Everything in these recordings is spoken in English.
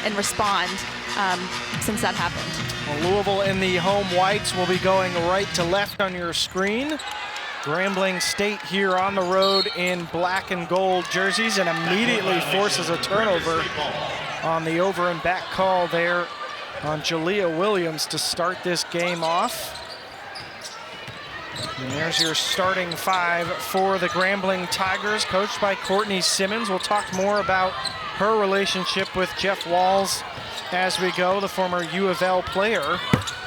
and respond since that happened. Well, Louisville in the home whites will be going right to left on your screen. Grambling State here on the road in black and gold jerseys, and immediately forces a turnover on the over and back call there on Jalea Williams to start this game off. And there's your starting five for the Grambling Tigers, coached by Courtney Simmons. We'll talk more about her relationship with Jeff Walz as we go, the former U of L player,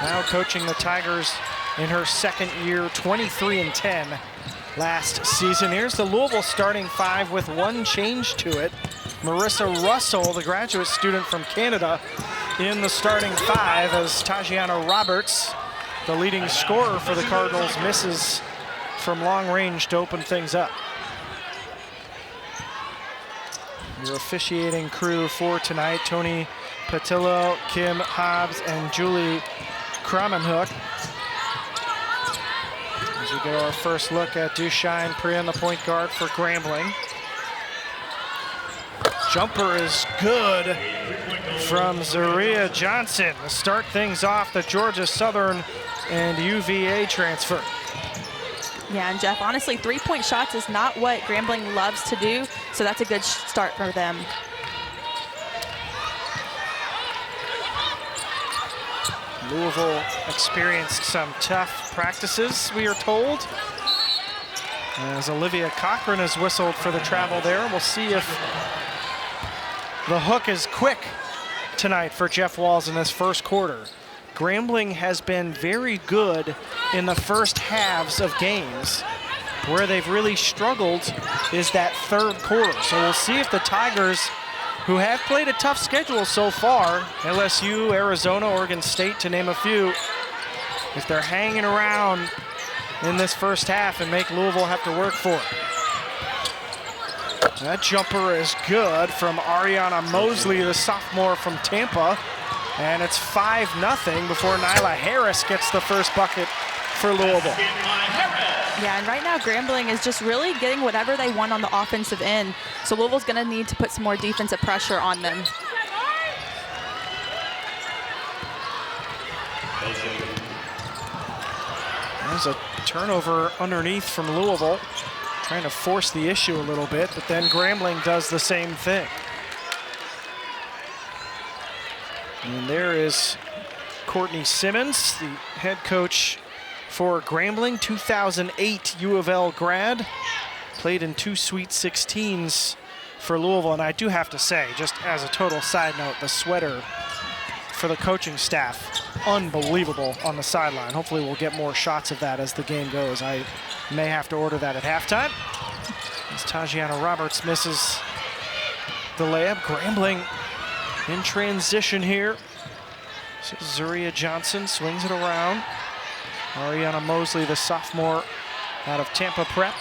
now coaching the Tigers in her second year, 23-10 last season. Here's the Louisville starting five with one change to it. Marissa Russell, the graduate student from Canada, in the starting five as Tajiana Roberts, the leading scorer for the Cardinals, misses from long range to open things up. Your officiating crew for tonight: Tony Patillo, Kim Hobbs, and Julie Kramenhoek. As we get our first look at Dushine Priyan, the point guard for Grambling. Jumper is good from Zaria Johnson to start things off, the Georgia Southern and UVA transfer. Yeah, and Jeff, honestly, three-point shots is not what Grambling loves to do, so that's a good start for them. Louisville experienced some tough practices, we are told, as Olivia Cochran is whistled for the travel there. We'll see if the hook is quick tonight for Jeff Walz in this first quarter. Grambling has been very good in the first halves of games. Where they've really struggled is that third quarter. So we'll see if the Tigers, who have played a tough schedule so far, LSU, Arizona, Oregon State, to name a few, if they're hanging around in this first half and make Louisville have to work for it. That jumper is good from Ariana Mosley, the sophomore from Tampa. And it's 5-0 before Nyla Harris gets the first bucket for Louisville. Yeah, and right now Grambling is just really getting whatever they want on the offensive end. So Louisville's going to need to put some more defensive pressure on them. There's a turnover underneath from Louisville, trying to force the issue a little bit, but then Grambling does the same thing. And there is Courtney Simmons, the head coach for Grambling, 2008 U of L grad, played in 2 Sweet 16s for Louisville. And I do have to say, just as a total side note, the sweater for the coaching staff, unbelievable on the sideline. Hopefully we'll get more shots of that as the game goes. I may have to order that at halftime. As Tajiana Roberts misses the layup. Grambling in transition here. So Zaria Johnson swings it around. Ariana Mosley, the sophomore out of Tampa Prep.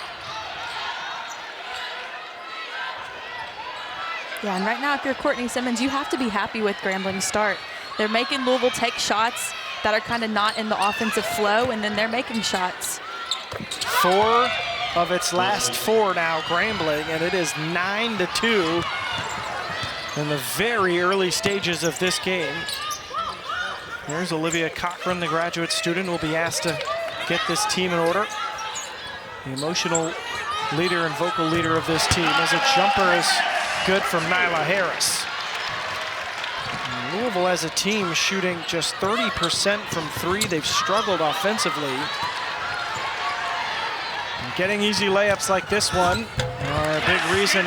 Yeah, and right now, if you're Courtney Simmons, you have to be happy with Grambling's start. They're making Louisville take shots that are kind of not in the offensive flow, and then they're making shots. 4 of its last 4 now, Grambling, and it is 9-2 in the very early stages of this game. There's Olivia Cochran, the graduate student, will be asked to get this team in order. The emotional leader and vocal leader of this team, as a jumper is good from Nyla Harris. And Louisville as a team shooting just 30% from 3. They've struggled offensively. And getting easy layups like this one are a big reason,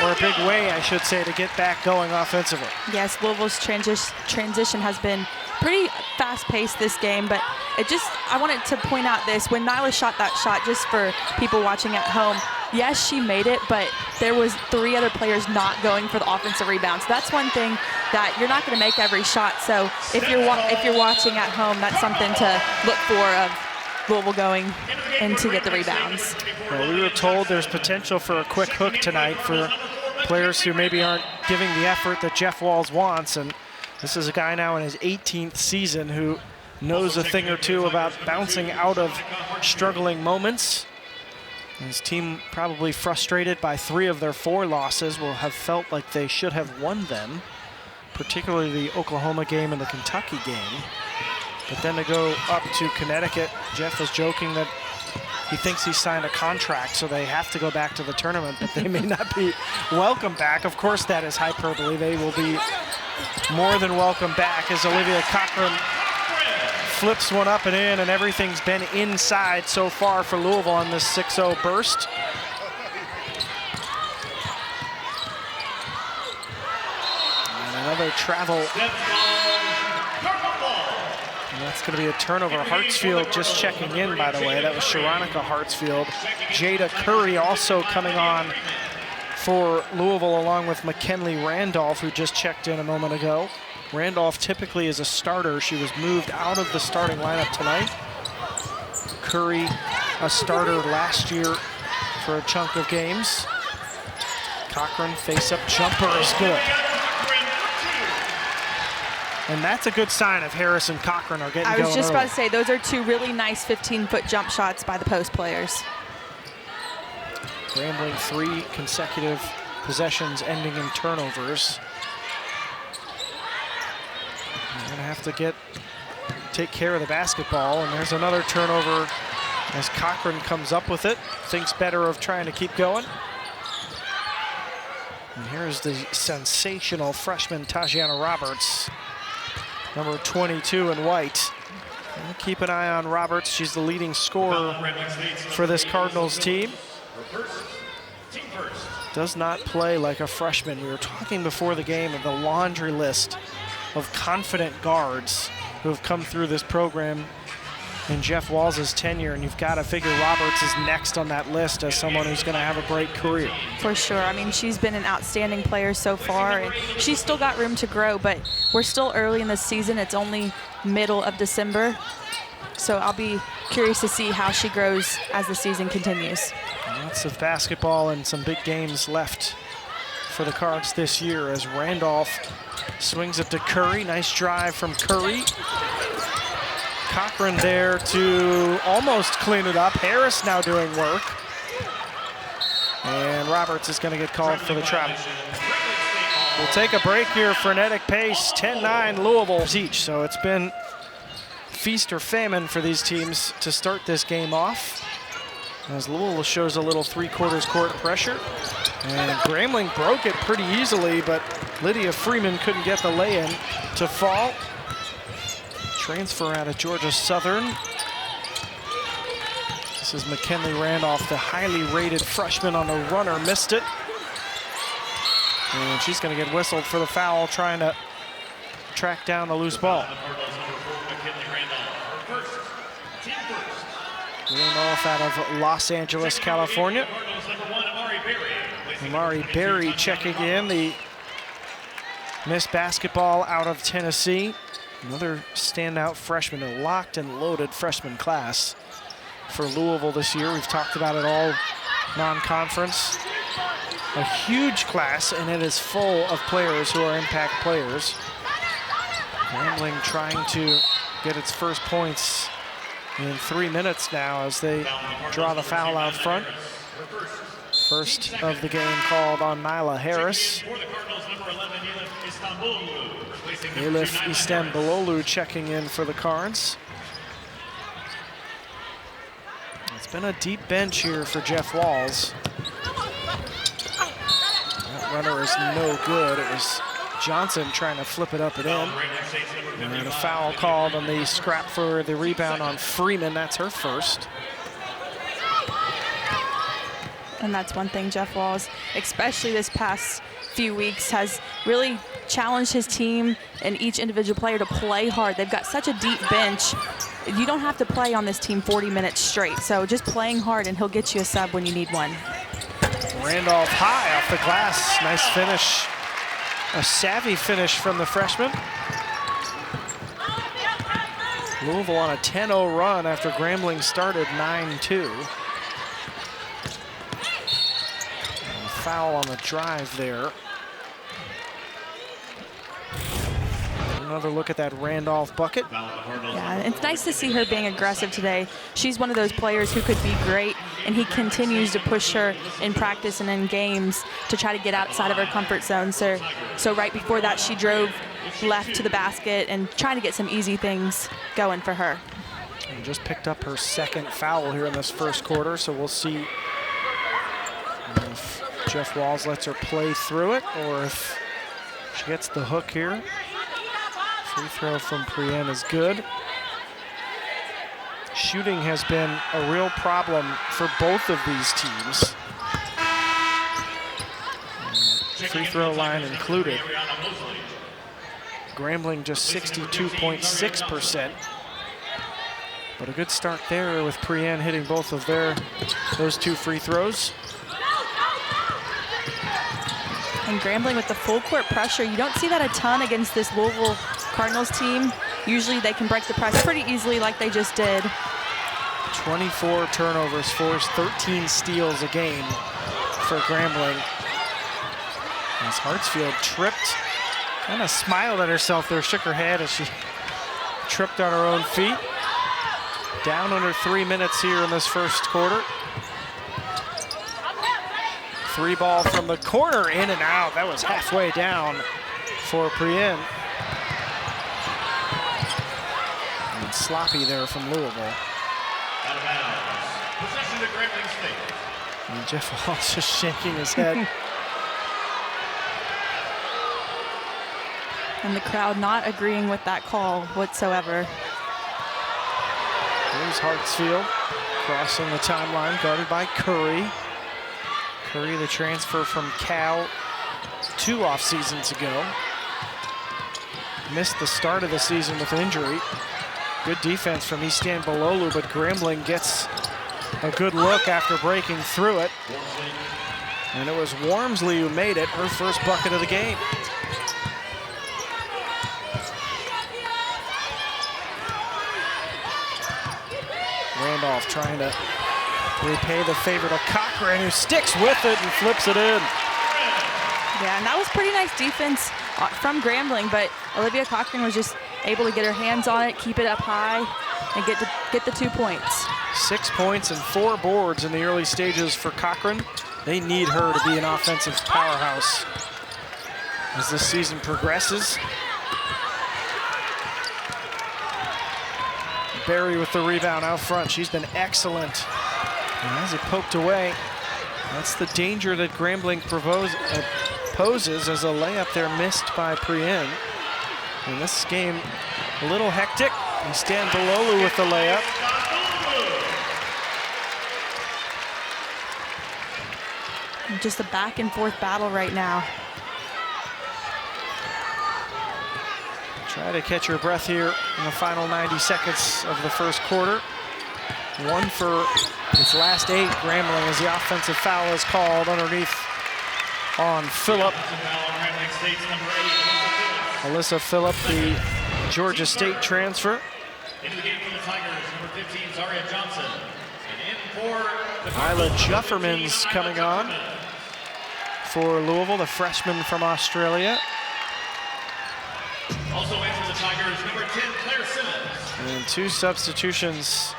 or a big way, I should say, to get back going offensively. Yes, Louisville's transition has been pretty fast-paced this game, but I wanted to point out this. When Nyla shot that shot, just for people watching at home, yes, she made it, but there was 3 other players not going for the offensive rebound. So that's one thing that you're not going to make every shot. So if you're watching at home, that's something to look for of Louisville going in to get the rebounds. Well, we were told there's potential for a quick hook tonight for players who maybe aren't giving the effort that Jeff Walz wants, and this is a guy now in his 18th season who knows a thing or two about bouncing out of struggling moments. His team, probably frustrated by 3 of their 4 losses, will have felt like they should have won them particularly the Oklahoma game and the Kentucky game. But then to go up to Connecticut, Jeff was joking that he thinks he signed a contract, so they have to go back to the tournament, but they may not be welcome back. Of course, that is hyperbole. They will be more than welcome back as Olivia Cochran flips one up and in, and everything's been inside so far for Louisville on this 6-0 burst. And another travel. And that's going to be a turnover. Hartsfield just checking in, by the way. That was Sharonica Hartsfield. Jada Curry also coming on for Louisville, along with McKinley Randolph, who just checked in a moment ago. Randolph typically is a starter. She was moved out of the starting lineup tonight. Curry, a starter last year for a chunk of games. Cochran face-up jumper is good. And that's a good sign if Harris and Cochran are getting going. I was just early. about to say, those are two really nice 15-foot jump shots by the post players. Grambling 3 consecutive possessions ending in turnovers. They're going to have to take care of the basketball, and there's another turnover as Cochran comes up with it. Thinks better of trying to keep going. And here's the sensational freshman Tajana Roberts, number 22 in white. And keep an eye on Roberts. She's the leading scorer for this Cardinals team. Does not play like a freshman. We were talking before the game of the laundry list of confident guards who have come through this program in Jeff Walls' tenure, and you've got to figure Roberts is next on that list as someone who's going to have a great career. For sure. I mean, she's been an outstanding player so far, and she's still got room to grow, but we're still early in the season. It's only middle of December, so I'll be curious to see how she grows as the season continues. Lots of basketball and some big games left for the Cards this year as Randolph swings it to Curry. Nice drive from Curry. Cochran there to almost clean it up. Harris now doing work. And Roberts is going to get called for the travel. We'll take a break here. Frenetic pace, 10-9 Louisville each. So it's been feast or famine for these teams to start this game off, as Louisville shows a little three-quarters court pressure. And Grambling broke it pretty easily, but Lydia Freeman couldn't get the lay-in to fall. Transfer out of Georgia Southern. This is McKinley Randolph, the highly rated freshman on the runner, missed it. And she's going to get whistled for the foul, trying to track down the loose ball. Randolph out of Los Angeles, California. Amari Berry checking in, the Miss Basketball out of Tennessee. Another standout freshman, a locked and loaded freshman class for Louisville this year. We've talked about it all non-conference. A huge class, and it is full of players who are impact players. Grambling trying to get its first points in 3 minutes now as they draw the foul out front. First of the game called on Nyla Harris. Elif Istanbuloglu checking in for the Cards. It's been a deep bench here for Jeff Walls. That runner is no good. It was Johnson trying to flip it up and in. And a foul called on the scrap for the rebound on Freeman. That's her first. And that's one thing Jeff Walls, especially this past few weeks, has really challenged his team and each individual player to play hard. They've got such a deep bench. You don't have to play on this team 40 minutes straight. So just playing hard, and he'll get you a sub when you need one. Randolph high off the glass. Nice finish. A savvy finish from the freshman. Louisville on a 10-0 run after Grambling started 9-2. Foul on the drive there. Another look at that Randolph bucket. Yeah, it's nice to see her being aggressive today. She's one of those players who could be great, and he continues to push her in practice and in games to try to get outside of her comfort zone. So right before that, she drove left to the basket and trying to get some easy things going for her. And just picked up her second foul here in this first quarter, so we'll see if Jeff Walls lets her play through it or if she gets the hook here. Free throw from Prienne is good. Shooting has been a real problem for both of these teams. Free throw line included. Grambling just 62.6%. But a good start there with Prienne hitting both of those two free throws. And Grambling with the full court pressure. You don't see that a ton against this Louisville Cardinals team. Usually they can break the press pretty easily like they just did. 24 turnovers, forced 13 steals a game for Grambling. As Hartsfield tripped, kind of smiled at herself there, shook her head as she tripped on her own feet. Down under 3 minutes here in this first quarter. Three ball from the corner, in and out. That was halfway down for Prienne. And sloppy there from Louisville. Out of bounds. Possession to Grambling State. And Jeff Walls just shaking his head. And the crowd not agreeing with that call whatsoever. Here's Hartsfield crossing the timeline, guarded by Curry. Curry, the transfer from Cal 2 off seasons ago. Missed the start of the season with injury. Good defense from Eastan Bololu, but Grambling gets a good look after breaking through it. And it was Wormsley who made it, her first bucket of the game. Randolph trying to repay the favor to Cochran, who sticks with it and flips it in. Yeah, and that was pretty nice defense from Grambling, but Olivia Cochran was just able to get her hands on it, keep it up high, and get the 2 points. 6 points and 4 boards in the early stages for Cochran. They need her to be an offensive powerhouse as this season progresses. Berry with the rebound out front. She's been excellent. And as it poked away, that's the danger that Grambling poses as a layup there missed by Prienne. In this game, a little hectic. Eastan Bololu with the layup. Just a back and forth battle right now. Try to catch your breath here in the final 90 seconds of the first quarter. One for its last 8, Grambling, as the offensive foul is called underneath on Phillip. Alyssa Phillip, the Georgia State transfer. Into the game for the Tigers, number 15, Zaria Johnson. And in for the Isla Jufferman's coming on for Louisville, the freshman from Australia. Also in for the Tigers, number 10, Claire Simmons. And 2 substitutions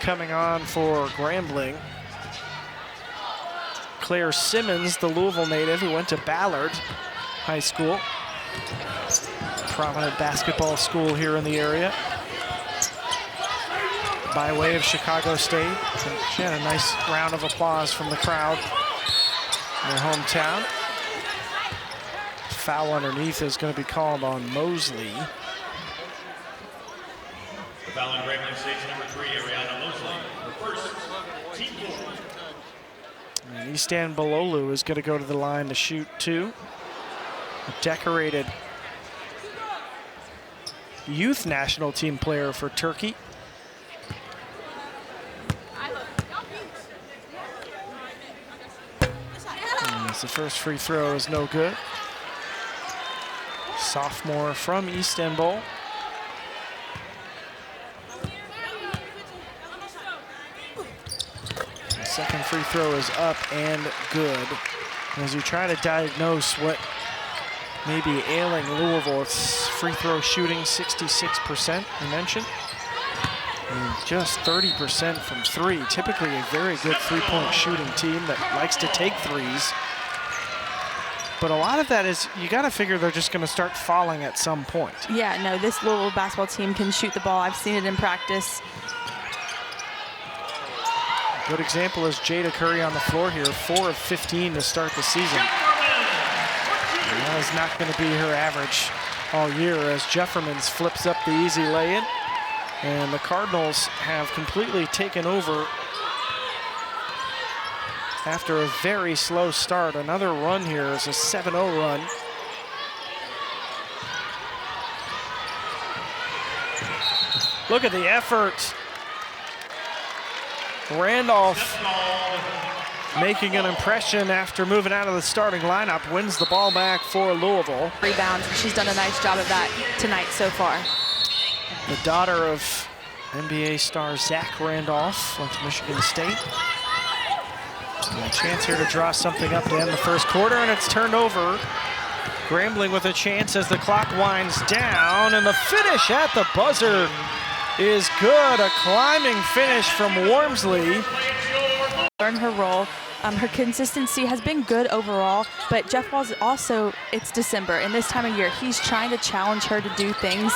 coming on for Grambling. Claire Simmons, the Louisville native who went to Ballard High School. Prominent basketball school here in the area. By way of Chicago State. And she had a nice round of applause from the crowd in their hometown. Foul underneath is going to be called on Mosley. The foul on Grambling State's number 3, Ariana Mosley. The first, team 4. And Eastan Bololu is going to go to the line to shoot 2. A decorated youth national team player for Turkey. And the first free throw is no good. Sophomore from Istanbul. The second free throw is up and good. As you try to diagnose what maybe ailing Louisville. It's free throw shooting 66%, I mentioned. And just 30% from three. Typically a very good three-point shooting team that likes to take threes. But a lot of that is, you got to figure they're just going to start falling at some point. Yeah, no, this Louisville basketball team can shoot the ball. I've seen it in practice. Good example is Jada Curry on the floor here, 4 of 15 to start the season. And that is not going to be her average all year as Jeffermans flips up the easy lay-in. And the Cardinals have completely taken over after a very slow start. Another run here is a 7-0 run. Look at the effort. Randolph making an impression after moving out of the starting lineup, wins the ball back for Louisville. Rebounds, and she's done a nice job of that tonight so far. The daughter of NBA star Zach Randolph went to Michigan State. And a chance here to draw something up to end the first quarter, and it's turned over. Grambling with a chance as the clock winds down, and the finish at the buzzer is good. A climbing finish from Wormsley. Learn her role. Her consistency has been good overall, but Jeff Walz also, it's December, and this time of year, he's trying to challenge her to do things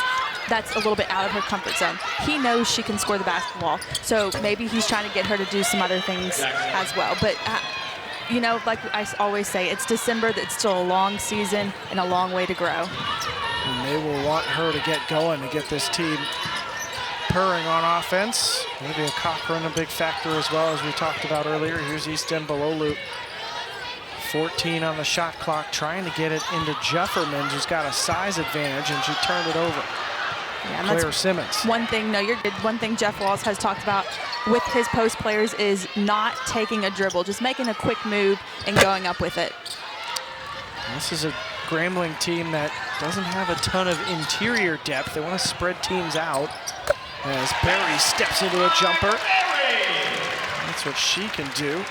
that's a little bit out of her comfort zone. He knows she can score the basketball, so maybe he's trying to get her to do some other things as well. But, you know, like I always say, it's December, it's still a long season and a long way to grow. And they will want her to get going to get this team purring on offense. Olivia Cochran a big factor as well, as we talked about earlier. Here's Easton Balolu. 14 on the shot clock, trying to get it into Jeffermans, who's got a size advantage, and she turned it over. Yeah, and Claire Simmons. One thing, no, you're good. One thing Jeff Walz has talked about with his post players is not taking a dribble, just making a quick move and going up with it. This is a Grambling team that doesn't have a ton of interior depth. They want to spread teams out as Berry steps into a jumper. That's what she can do.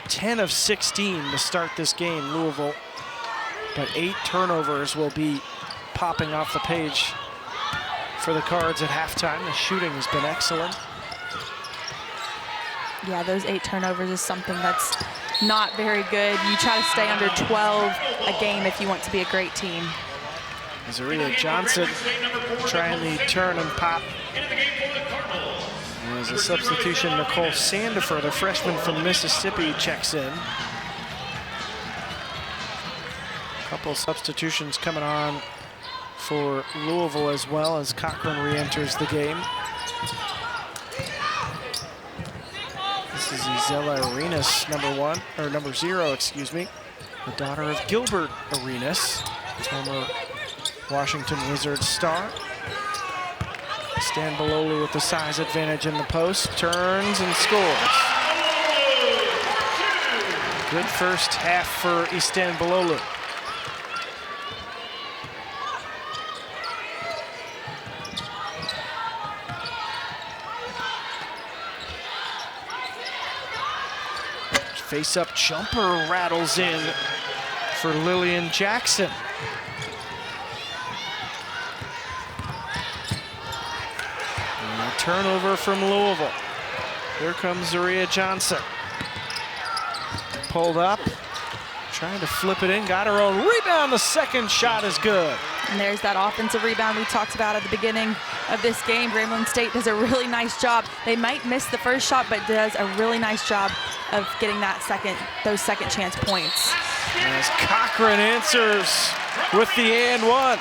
10 of 16 to start this game, Louisville. But 8 turnovers will be popping off the page for the Cards at halftime. The shooting has been excellent. Yeah, those 8 turnovers is something that's not very good. You try to stay under 12 a game if you want to be a great team. Zaria Johnson trying the turn and pop. And as a substitution, Nicole Sandifer, the freshman from Mississippi, checks in. A couple substitutions coming on for Louisville as well as Cochran re-enters the game. This is Izela Arenas, number 0, excuse me. The daughter of Gilbert Arenas, former Washington Wizards star. Stan Baloli with the size advantage in the post, turns and scores. Good first half for Istan Balolu. Face-up jumper rattles in for Lillian Jackson. And a turnover from Louisville. Here comes Zaria Johnson. Pulled up, trying to flip it in, got her own rebound. The second shot is good. And there's that offensive rebound we talked about at the beginning of this game. Grambling State does a really nice job. They might miss the first shot, but does a really nice job of getting those second chance points. As Cochran answers with the and one.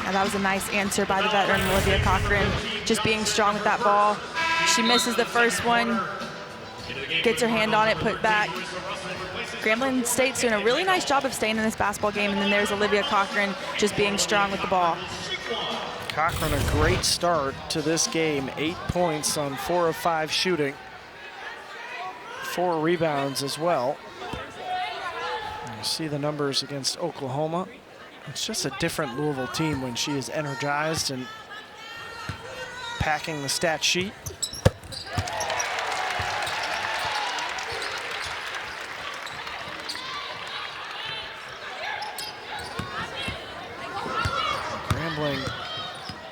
And that was a nice answer by the veteran Olivia Cochran, just being strong with that ball. She misses the first one, gets her hand on it, put back. Grambling State's doing a really nice job of staying in this basketball game, and then there's Olivia Cochran just being strong with the ball. Cochran, a great start to this game. 8 points on 4 of 5 shooting. 4 rebounds as well. You see the numbers against Oklahoma. It's just a different Louisville team when she is energized and packing the stat sheet. Grambling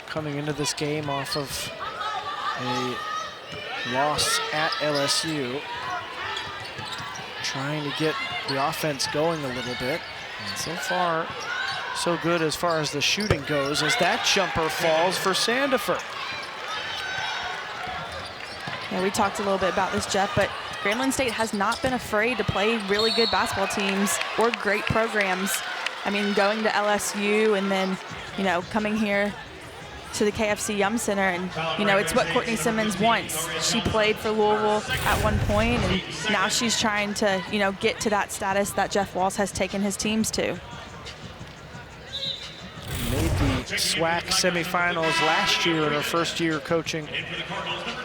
coming into this game off of a loss at LSU. Trying to get the offense going a little bit. And so far, so good as far as the shooting goes, as that jumper falls for Sandifer. Yeah, we talked a little bit about this, Jeff, but Grambling State has not been afraid to play really good basketball teams or great programs. I mean, going to LSU and then, you know, coming here to the KFC Yum Center, and, you know, it's what Courtney Simmons wants. She played for Louisville at one point, and now she's trying to, you know, get to that status that Jeff Walz has taken his teams to. Made the SWAC semifinals last year in her first year coaching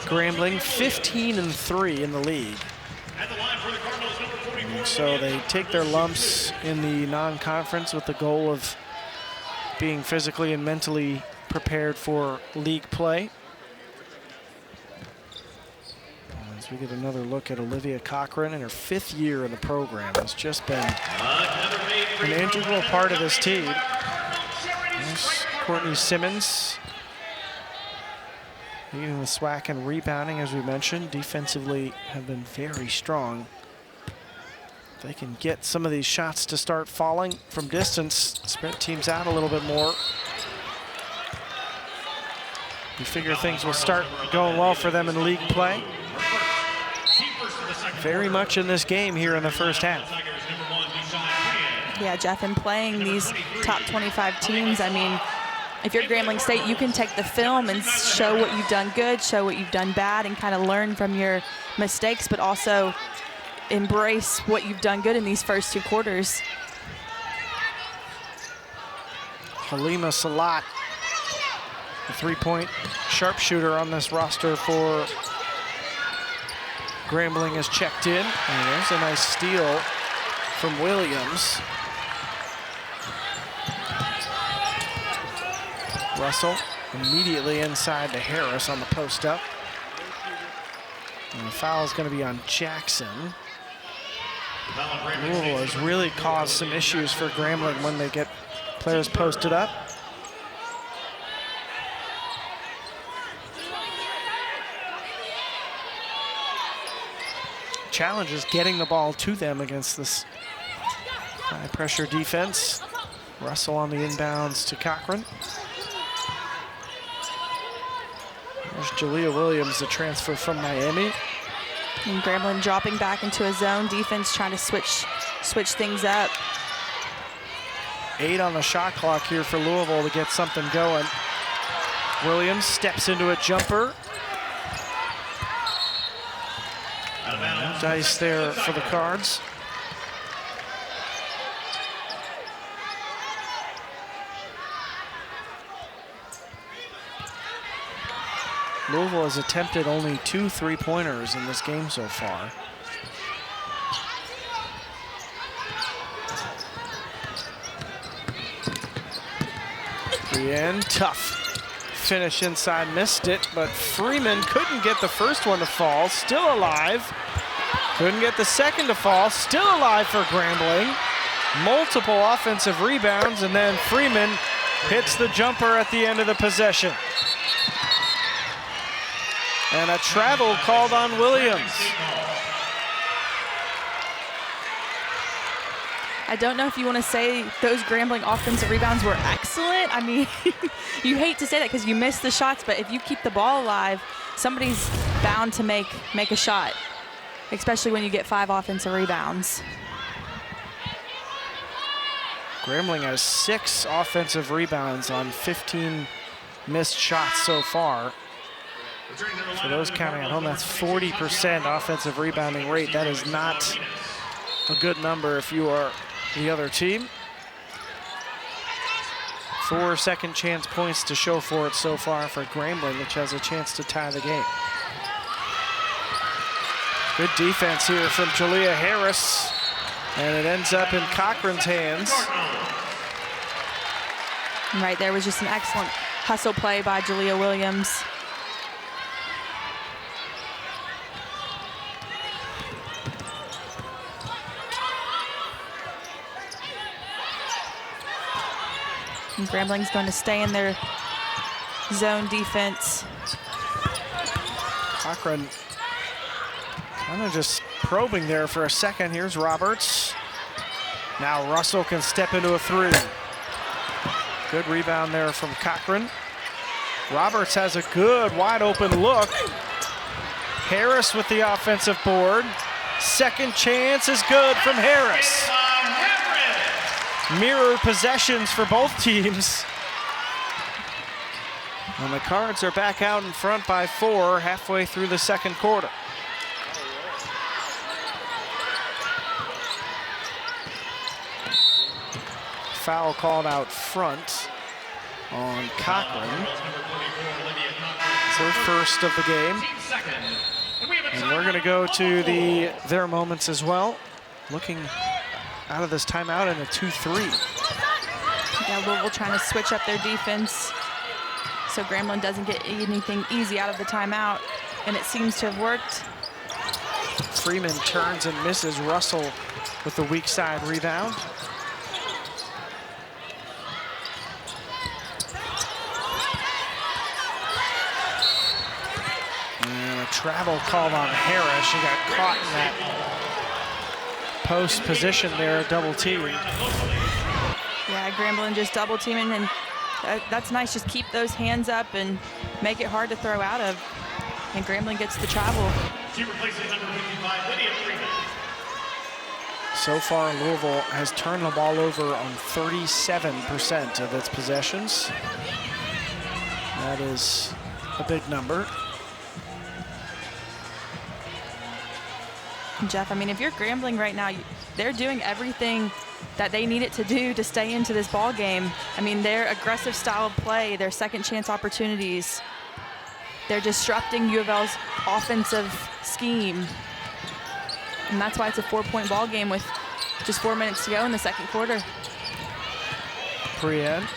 Grambling, 15-3 in the league. And so they take their lumps in the non-conference with the goal of being physically and mentally prepared for league play. As we get another look at Olivia Cochran in her 5th year in the program, has just been an integral part of this team. There's Courtney Simmons leading the SWAC and rebounding, as we mentioned. Defensively have been very strong. If they can get some of these shots to start falling from distance, spread teams out a little bit more, you figure things will start going well for them in league play. Very much in this game here in the first half. Yeah, Jeff, in playing these top 25 teams, I mean, if you're Grambling State, you can take the film and show what you've done good, show what you've done bad, and kind of learn from your mistakes, but also embrace what you've done good in these first 2 quarters. Halima Salat, a 3-point sharpshooter on this roster for Grambling, is checked in. And there's a nice steal from Williams. Russell immediately inside to Harris on the post up. And the foul is going to be on Jackson. Louisville has really caused some issues for Grambling when they get players posted up. Challenge is getting the ball to them against this high pressure defense. Russell on the inbounds to Cochran. There's Jalea Williams, the transfer from Miami. And Grambling dropping back into a zone defense, trying to switch things up. 8 on the shot clock here for Louisville to get something going. Williams steps into a jumper. No dice there for the Cards. Louisville has attempted only 2 3-pointers in this game so far. Brienne, tough finish inside, missed it, but Freeman couldn't get the first one to fall, still alive. Couldn't get the second to fall, still alive for Grambling. Multiple offensive rebounds, and then Freeman hits the jumper at the end of the possession. And a travel called on Williams. I don't know if you want to say those Grambling offensive rebounds were excellent. I mean, you hate to say that because you miss the shots, but if you keep the ball alive, somebody's bound to make a shot, especially when you get 5 offensive rebounds. Grambling has 6 offensive rebounds on 15 missed shots so far. For those counting at home, that's 40% offensive rebounding rate. That is not a good number if you are the other team. 4 second chance points to show for it so far for Grambling, which has a chance to tie the game. Good defense here from Jalea Harris, and it ends up in Cochran's hands. Right there was just an excellent hustle play by Jalea Williams. And Grambling's going to stay in their zone defense. Cochran kind of just probing there for a second. Here's Roberts. Now Russell can step into a three. Good rebound there from Cochran. Roberts has a good wide open look. Harris with the offensive board. Second chance is good from Harris. Mirror possessions for both teams. And the Cards are back out in front by 4 halfway through the second quarter. Foul called out front on Cochran. It's their first of the game. And we're going to go to their moments as well. Looking out of this timeout in a 2-3. Yeah, Louisville trying to switch up their defense so Grambling doesn't get anything easy out of the timeout, and it seems to have worked. Freeman turns and misses. Russell with the weak side rebound. And a travel call on Harris. She got caught in that post position there, double team. Yeah, Grambling just double teaming, and that's nice. Just keep those hands up and make it hard to throw out of. And Grambling gets the travel. She replaces number 55, Lydia Freeman. So far, Louisville has turned the ball over on 37% of its possessions. That is a big number. Jeff, I mean, if you're Grambling right now, they're doing everything that they need it to do to stay into this ball game. I mean, their aggressive style of play, their second chance opportunities, they're disrupting U of L's offensive scheme. And that's why it's a 4-point ball game with just 4 minutes to go in the second quarter. Brienne.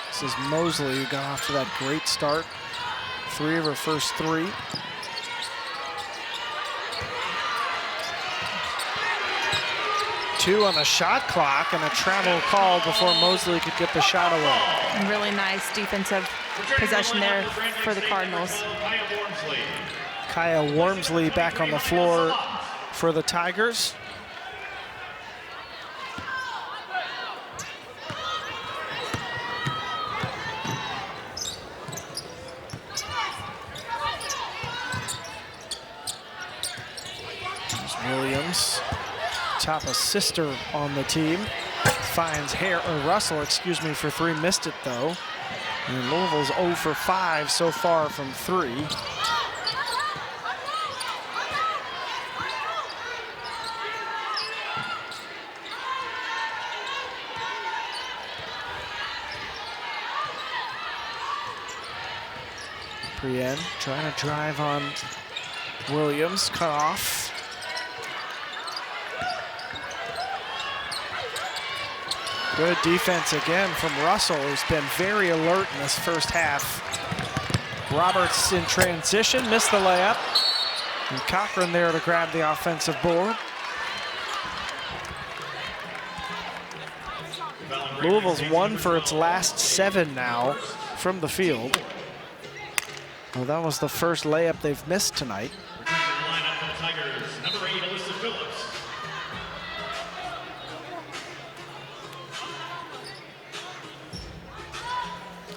This is Mosley, who got off to that great start. 3 of her first 3. Two on the shot clock, and a travel call before Mosley could get the shot away. And really nice defensive possession there for the Cardinals. Kaya Wormsley back on the floor for the Tigers. Williams, top assister on the team, finds Russell, for 3, missed it though. And Louisville's 0 for 5 so far from 3. Brienne trying to drive on Williams, cut off. Good defense again from Russell, who's been very alert in this first half. Roberts in transition, missed the layup. And Cochran there to grab the offensive board. Louisville's 1 for its last 7 now from the field. Well, that was the first layup they've missed tonight.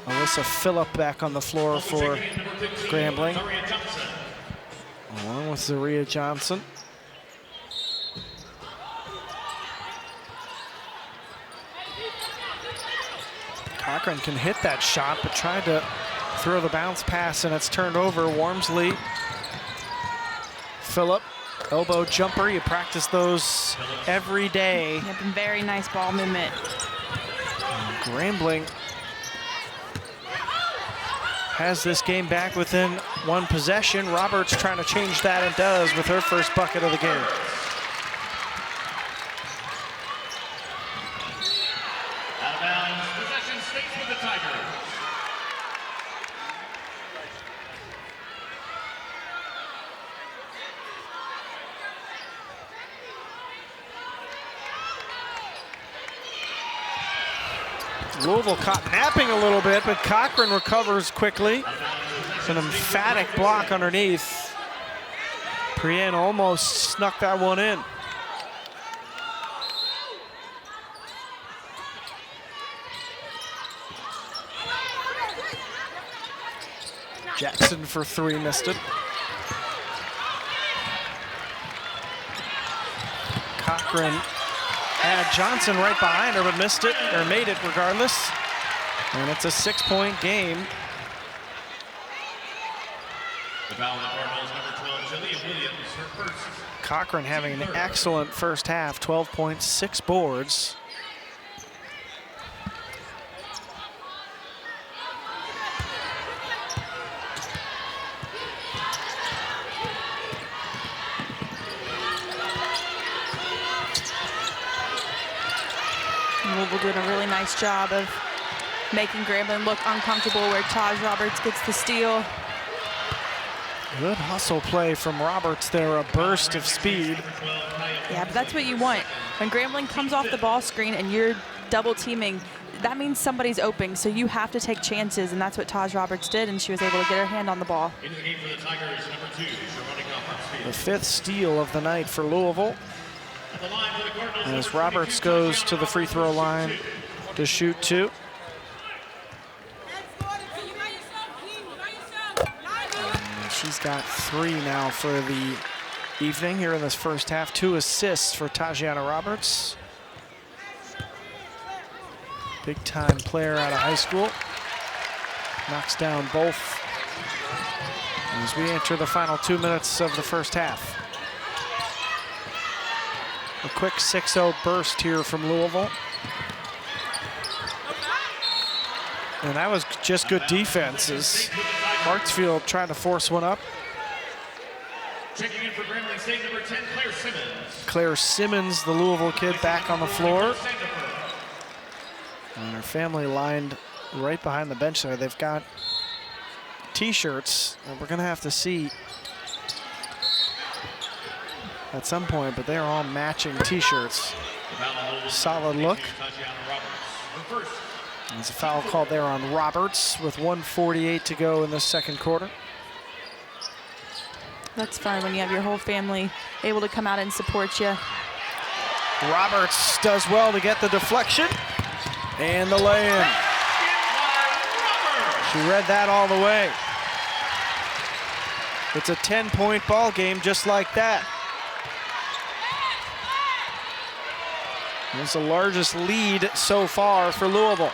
Alyssa Phillip back on the floor for Grambling, along with Zaria Johnson. Cochran can hit that shot, but tried to throw the bounce pass, and it's turned over. Wormsley, Phillip, elbow jumper. You practice those every day. Yep, and very nice ball movement. Grambling has this game back within 1 possession. Roberts trying to change that, and does with her first bucket of the game. Out of bounds, possession stays with the Tigers. Louisville caught napping a little bit, but Cochran recovers quickly. It's an emphatic block underneath. Prien almost snuck that one in. Jackson for three, missed it. Cochran had Johnson right behind her, but missed it, or made it regardless. And it's a 6-point game. The foul on the Cardinals, number 12, Jillian Williams, her first. Cochran having an excellent first half, 12 points, 6 boards. Louisville doing a really nice job of making Grambling look uncomfortable where Taj Roberts gets the steal. Good hustle play from Roberts there, a burst of speed. Yeah, but that's what you want. When Grambling comes off the ball screen and you're double teaming, that means somebody's open, so you have to take chances, and that's what Taj Roberts did, and she was able to get her hand on the ball. Into the game for the Tigers, number 2, Sharonda Hartsfield. The 5th steal of the night for Louisville. At the line for the Cardinals, As number Roberts 22, goes to the Tatiana free throw Roberts, line to shoot 2. And she's got 3 now for the evening here in this first half. 2 assists for Tatiana Roberts. Big time player out of high school. Knocks down both as we enter the final 2 minutes of the first half. A quick 6-0 burst here from Louisville. And that was just good defense as Hartsfield trying to force one up. Checking in for Grambling State, number 10, Claire Simmons. Claire Simmons, the Louisville kid, back on the floor. And her family lined right behind the bench there. They've got T-shirts that we're going to have to see at some point, but they're all matching T-shirts. Solid look. There's a foul called there on Roberts with 1:48 to go in the second quarter. That's fun when you have your whole family able to come out and support you. Roberts does well to get the deflection and the lay-in. She read that all the way. It's a 10-point ball game just like that. It's the largest lead so far for Louisville.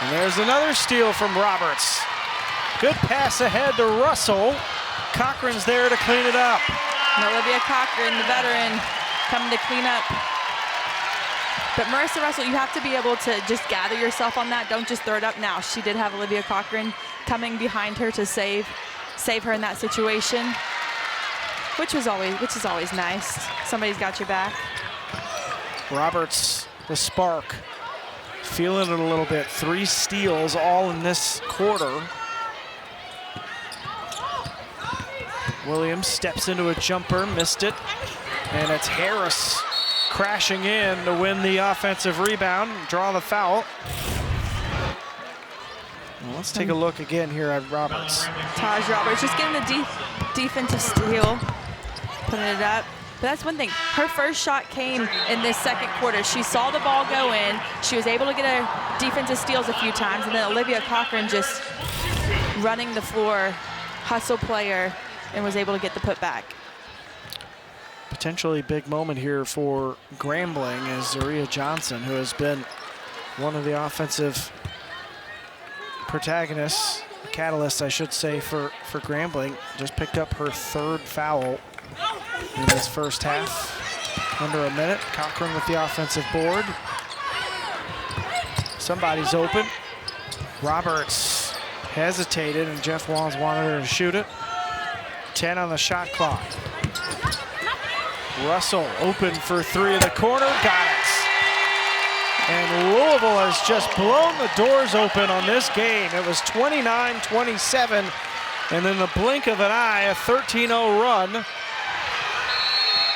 And there's another steal from Roberts. Good pass ahead to Russell. Cochran's there to clean it up. And Olivia Cochran, the veteran, coming to clean up. But Marissa Russell, you have to be able to just gather yourself on that. Don't just throw it up now. She did have Olivia Cochran coming behind her to save her in that situation, which is always nice. Somebody's got your back. Roberts, the spark, feeling it a little bit. 3 steals all in this quarter. Williams steps into a jumper, missed it. And it's Harris crashing in to win the offensive rebound, draw the foul. Well, let's take a look again here at Roberts. Taj Roberts just getting the defensive steal, putting it up. But that's one thing. Her first shot came in this second quarter. She saw the ball go in. She was able to get her defensive steals a few times. And then Olivia Cochran just running the floor, hustle player, and was able to get the putback. Potentially big moment here for Grambling as Zaria Johnson, who has been one of the offensive protagonists, catalysts, I should say, for Grambling, just picked up her 3rd foul in this first half. Under a minute. Cochran with the offensive board. Somebody's open. Roberts hesitated, and Jeff Walls wanted her to shoot it. 10 on the shot clock. Russell open for 3 in the corner. Got it. And Louisville has just blown the doors open on this game. It was 29-27. And in the blink of an eye, a 13-0 run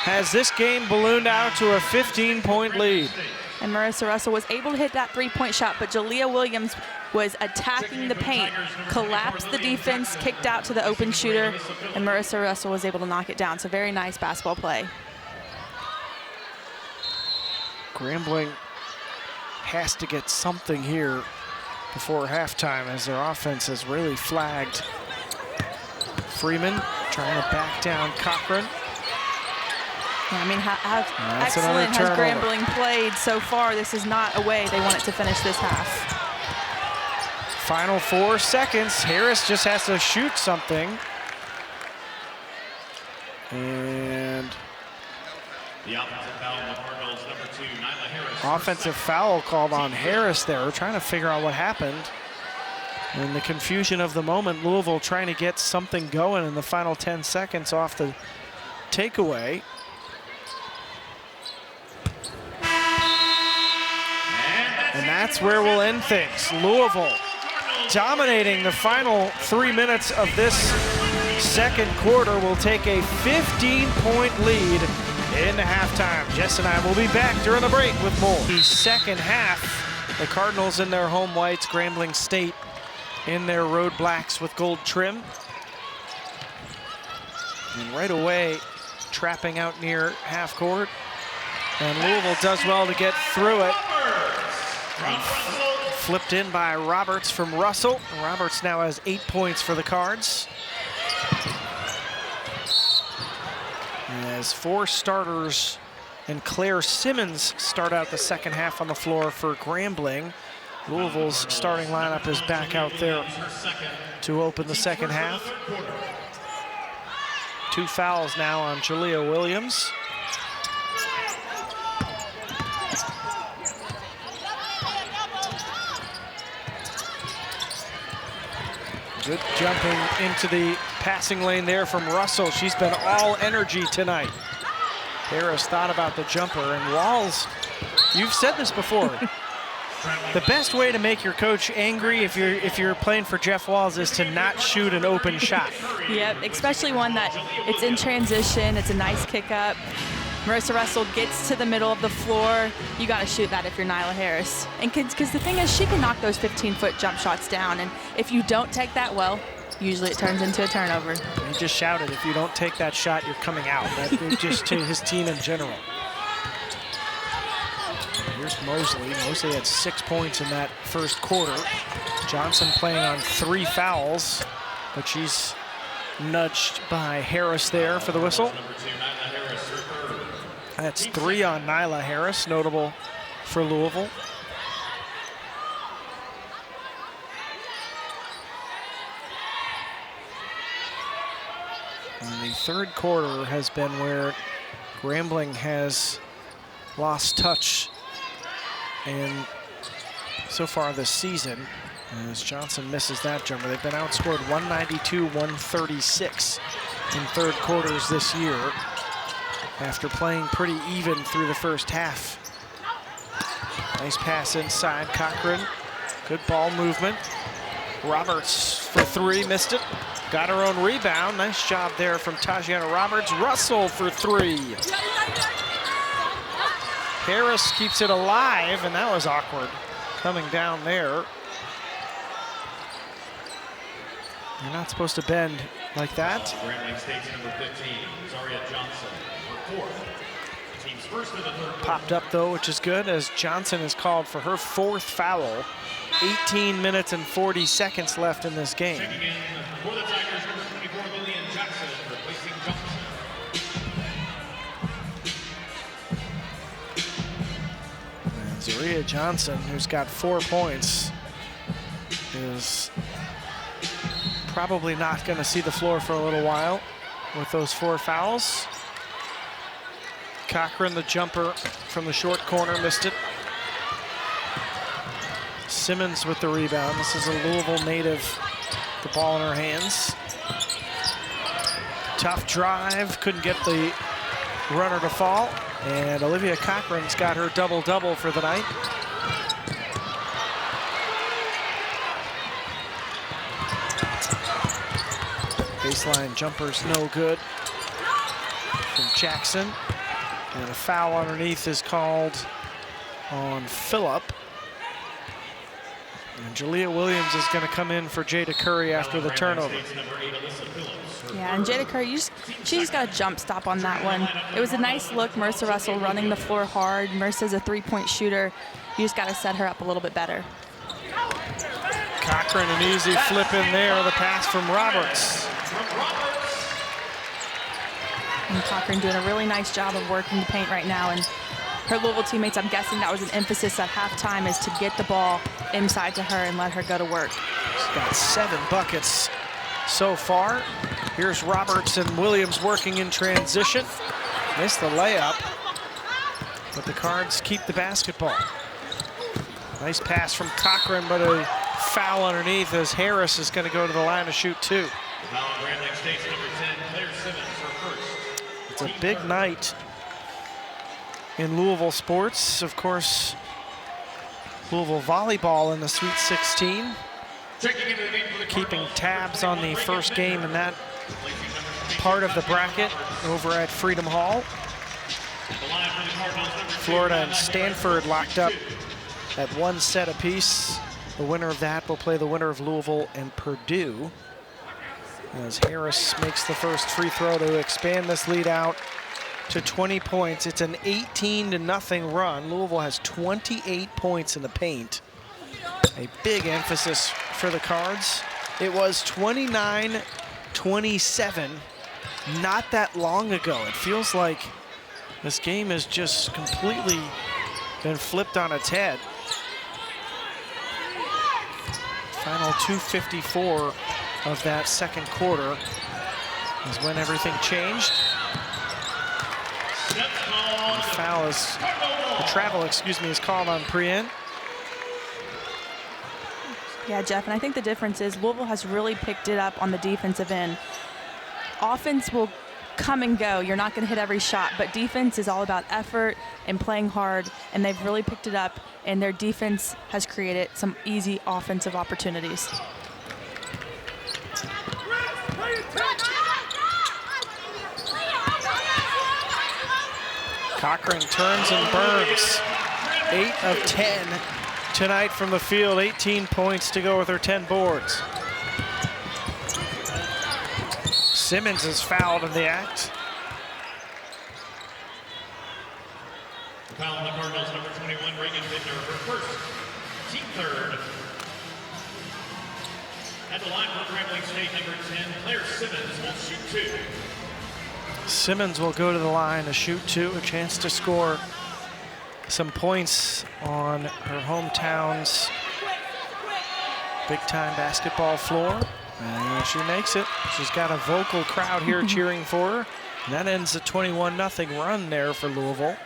has this game ballooned out to a 15-point lead. And Marissa Russell was able to hit that three-point shot, but Jalea Williams was attacking the paint, collapsed the defense, kicked out to the open shooter, and Marissa Russell was able to knock it down. So very nice basketball play. Grambling has to get something here before halftime as their offense has really flagged. Freeman trying to back down Cochran. I mean, how excellent has Grambling played so far? This is not a way they want it to finish this half. Final 4 seconds. Harris just has to shoot something. And the offensive foul on the Cardinals, number 2, Nyla Harris. Offensive foul called on Harris there. We're trying to figure out what happened. In the confusion of the moment, Louisville trying to get something going in the final 10 seconds off the takeaway. And that's where we'll end things. Louisville dominating the final 3 minutes of this second quarter will take a 15-point lead into halftime. Jess and I will be back during the break with more. The second half, the Cardinals in their home whites, Grambling State in their road blacks with gold trim. And right away, trapping out near half court. And Louisville does well to get through it. Flipped in by Roberts from Russell. Roberts now has 8 points for the Cards. As 4 starters and Claire Simmons start out the second half on the floor for Grambling. Louisville's starting lineup is back out there to open the second half. 2 fouls now on Jalea Williams. Good jumping into the passing lane there from Russell. She's been all energy tonight. Harris thought about the jumper, and Walls, you've said this before. The best way to make your coach angry if you're playing for Jeff Walls is to not shoot an open shot. Yep, especially one that it's in transition, it's a nice kick up. Marissa Russell gets to the middle of the floor. You got to shoot that if you're Nyla Harris. And because the thing is, she can knock those 15-foot jump shots down. And if you don't take that well, usually it turns into a turnover. He just shouted, if you don't take that shot, you're coming out. That's just to his team in general. Here's Mosley. Mosley had 6 points in that first quarter. Johnson playing on 3 fouls, but she's nudged by Harris there for the whistle. That's 3 on Nyla Harris, notable for Louisville. And the third quarter has been where Grambling has lost touch and so far this season, as Johnson misses that jumper. They've been outscored 192-136 in third quarters this year, after playing pretty even through the first half. Nice pass inside, Cochran. Good ball movement. Roberts for 3, missed it. Got her own rebound. Nice job there from Tajana Roberts. Russell for 3. Harris keeps it alive, and that was awkward coming down there. You're not supposed to bend like that. Grambling State's number 15, Zaria Johnson. Popped up though, which is good, as Johnson is called for her 4th foul. 18 minutes and 40 seconds left in this game. Checking in for the Tigers, number 24, Lillian Jackson, replacing Johnson. And Zaria Johnson, who's got 4 points, is probably not going to see the floor for a little while with those 4 fouls. Cochran, the jumper from the short corner, missed it. Simmons with the rebound. This is a Louisville native, the ball in her hands. Tough drive, couldn't get the runner to fall. And Olivia Cochran's got her double-double for the night. Baseline jumper's no good from Jackson. And a foul underneath is called on Phillip. And Jalea Williams is going to come in for Jada Curry after the turnover. Yeah, and Jada Curry, she just got a jump stop on that one. It was a nice look. Marissa Russell running the floor hard. Marissa's a three-point shooter. You just got to set her up a little bit better. Cochran, an easy flip in there. The pass from Roberts. And Cochran doing a really nice job of working the paint right now. And her Louisville teammates, I'm guessing that was an emphasis at halftime, is to get the ball inside to her and let her go to work. She's got 7 buckets so far. Here's Roberts and Williams working in transition. Missed the layup, but the Cards keep the basketball. Nice pass from Cochran, but a foul underneath as Harris is going to go to the line to shoot 2. It's a big night in Louisville sports. Of course, Louisville volleyball in the Sweet 16. Keeping tabs on the first game in that part of the bracket over at Freedom Hall. Florida and Stanford locked up at 1 set apiece. The winner of that will play the winner of Louisville and Purdue. As Harris makes the first free throw to expand this lead out to 20 points. It's an 18-0 run. Louisville has 28 points in the paint. A big emphasis for the Cards. It was 29-27 not that long ago. It feels like this game has just completely been flipped on its head. Final 2:54 of that second quarter is when everything changed. The travel, is called on Prien. Yeah, Jeff, and I think the difference is Louisville has really picked it up on the defensive end. Offense will come and go. You're not going to hit every shot, but defense is all about effort and playing hard, and they've really picked it up, and their defense has created some easy offensive opportunities. Cochran turns and burns. 8 of 10 tonight from the field. 18 points to go with her 10 boards. Simmons is fouled in the act. Foul on the Cardinals, number 21, Reagan Bittner, her first, team third. At the line for Grambling State, number 10, Claire Simmons will shoot 2. Simmons will go to the line to shoot 2, a chance to score some points on her hometown's big-time basketball floor. And she makes it. She's got a vocal crowd here cheering for her. And that ends a 21-0 run there for Louisville.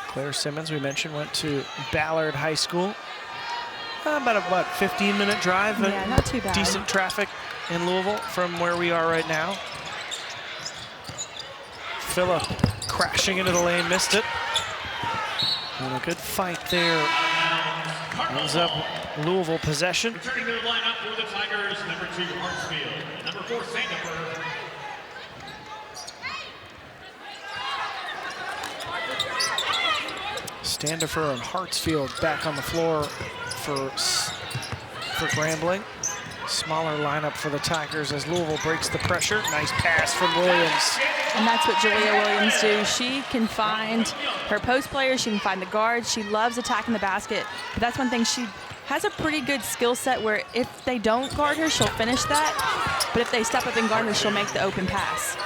Claire Simmons, we mentioned, went to Ballard High School. About a, 15-minute drive? Yeah, not too bad. Decent traffic in Louisville from where we are right now. Phillip crashing into the lane, missed it. And a good fight there. Ends up Louisville possession. Returning to the lineup for the Tigers, number 2, Hartsfield. Number 4, Sandifer. Standifer and Hartsfield back on the floor for Grambling. Smaller lineup for the Tigers as Louisville breaks the pressure. Nice pass from Williams. And that's what Jalea Williams do. She can find her post players, she can find the guards. She loves attacking the basket. But that's one thing, she has a pretty good skill set where if they don't guard her, she'll finish that. But if they step up and guard her, she'll make the open pass.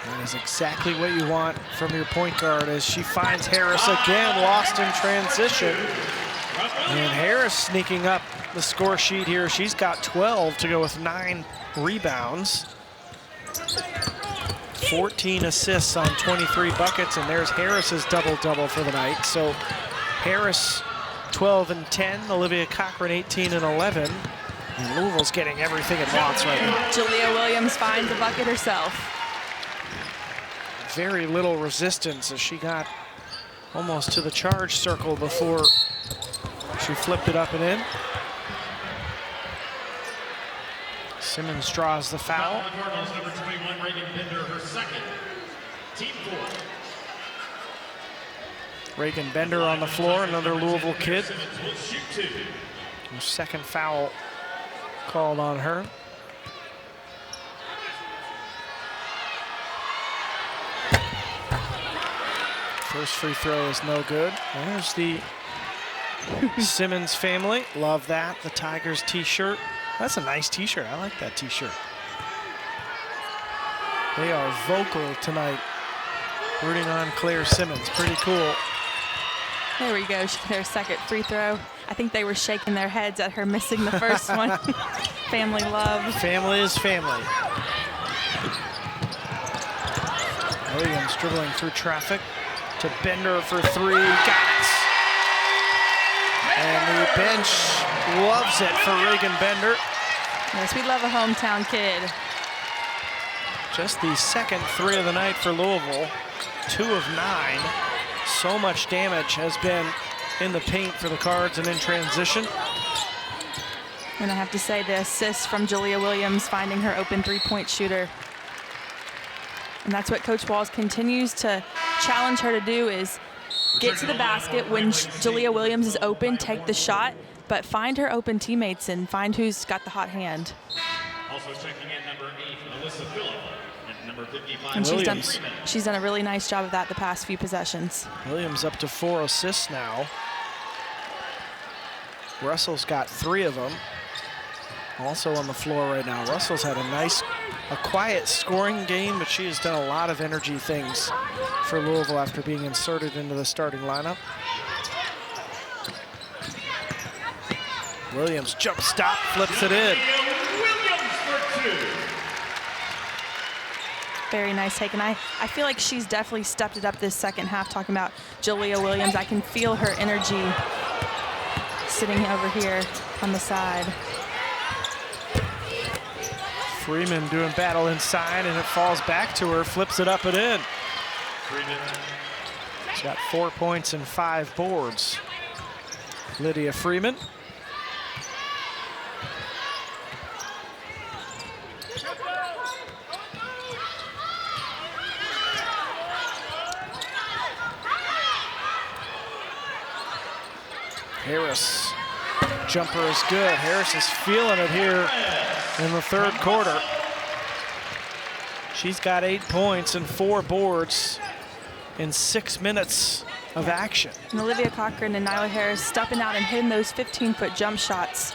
That is exactly what you want from your point guard as she finds Harris again, lost in transition. And Harris sneaking up the score sheet here. She's got 12 to go with 9 rebounds. 14 assists on 23 buckets, and there's Harris's double-double for the night. So Harris 12 and 10, Olivia Cochran 18 and 11. And Louisville's getting everything it wants right now. Jalea Williams finds a bucket herself. Very little resistance as she got almost to the charge circle before she flipped it up and in. Simmons draws the foul. Cardinals, number 21, Reagan Bittner, her second, team 4. Reagan Bender on the floor, another Louisville kid. Second foul called on her. First free throw is no good. There's the Simmons family. Love that. The Tigers t-shirt. That's a nice t-shirt. I like that t-shirt. They are vocal tonight, rooting on Claire Simmons. Pretty cool. There we go. Their second free throw. I think they were shaking their heads at her missing the first one. Family love. Family is family. Williams dribbling through traffic to Bender for three. Got it. And the bench loves it for Reagan Bender. Yes, we love a hometown kid. Just the second three of the night for Louisville. 2 of 9. So much damage has been in the paint for the Cards and in transition. And I have to say the assist from Julia Williams finding her open three-point shooter. And that's what Coach Walls continues to challenge her to do, is get to the basket when Julia Williams is open, take the shot, but find her open teammates and find who's got the hot hand. Also checking in number 8, Alyssa Phillip, and number 55. And she's done a really nice job of that the past few possessions. Williams up to 4 assists now. Russell's got 3 of them. Also on the floor right now. Russell's had a quiet scoring game, but she has done a lot of energy things for Louisville after being inserted into the starting lineup. Williams jump stop, flips it in. Williams for 2. Very nice take, and I feel like she's definitely stepped it up this second half. Talking about Julia Williams, I can feel her energy sitting over here on the side. Freeman doing battle inside, and it falls back to her, flips it up and in. She's got 4 points and 5 boards. Lydia Freeman. Harris, jumper is good. Harris is feeling it here in the third quarter. She's got 8 points and 4 boards in 6 minutes of action. And Olivia Cochran and Nyla Harris stepping out and hitting those 15-foot jump shots.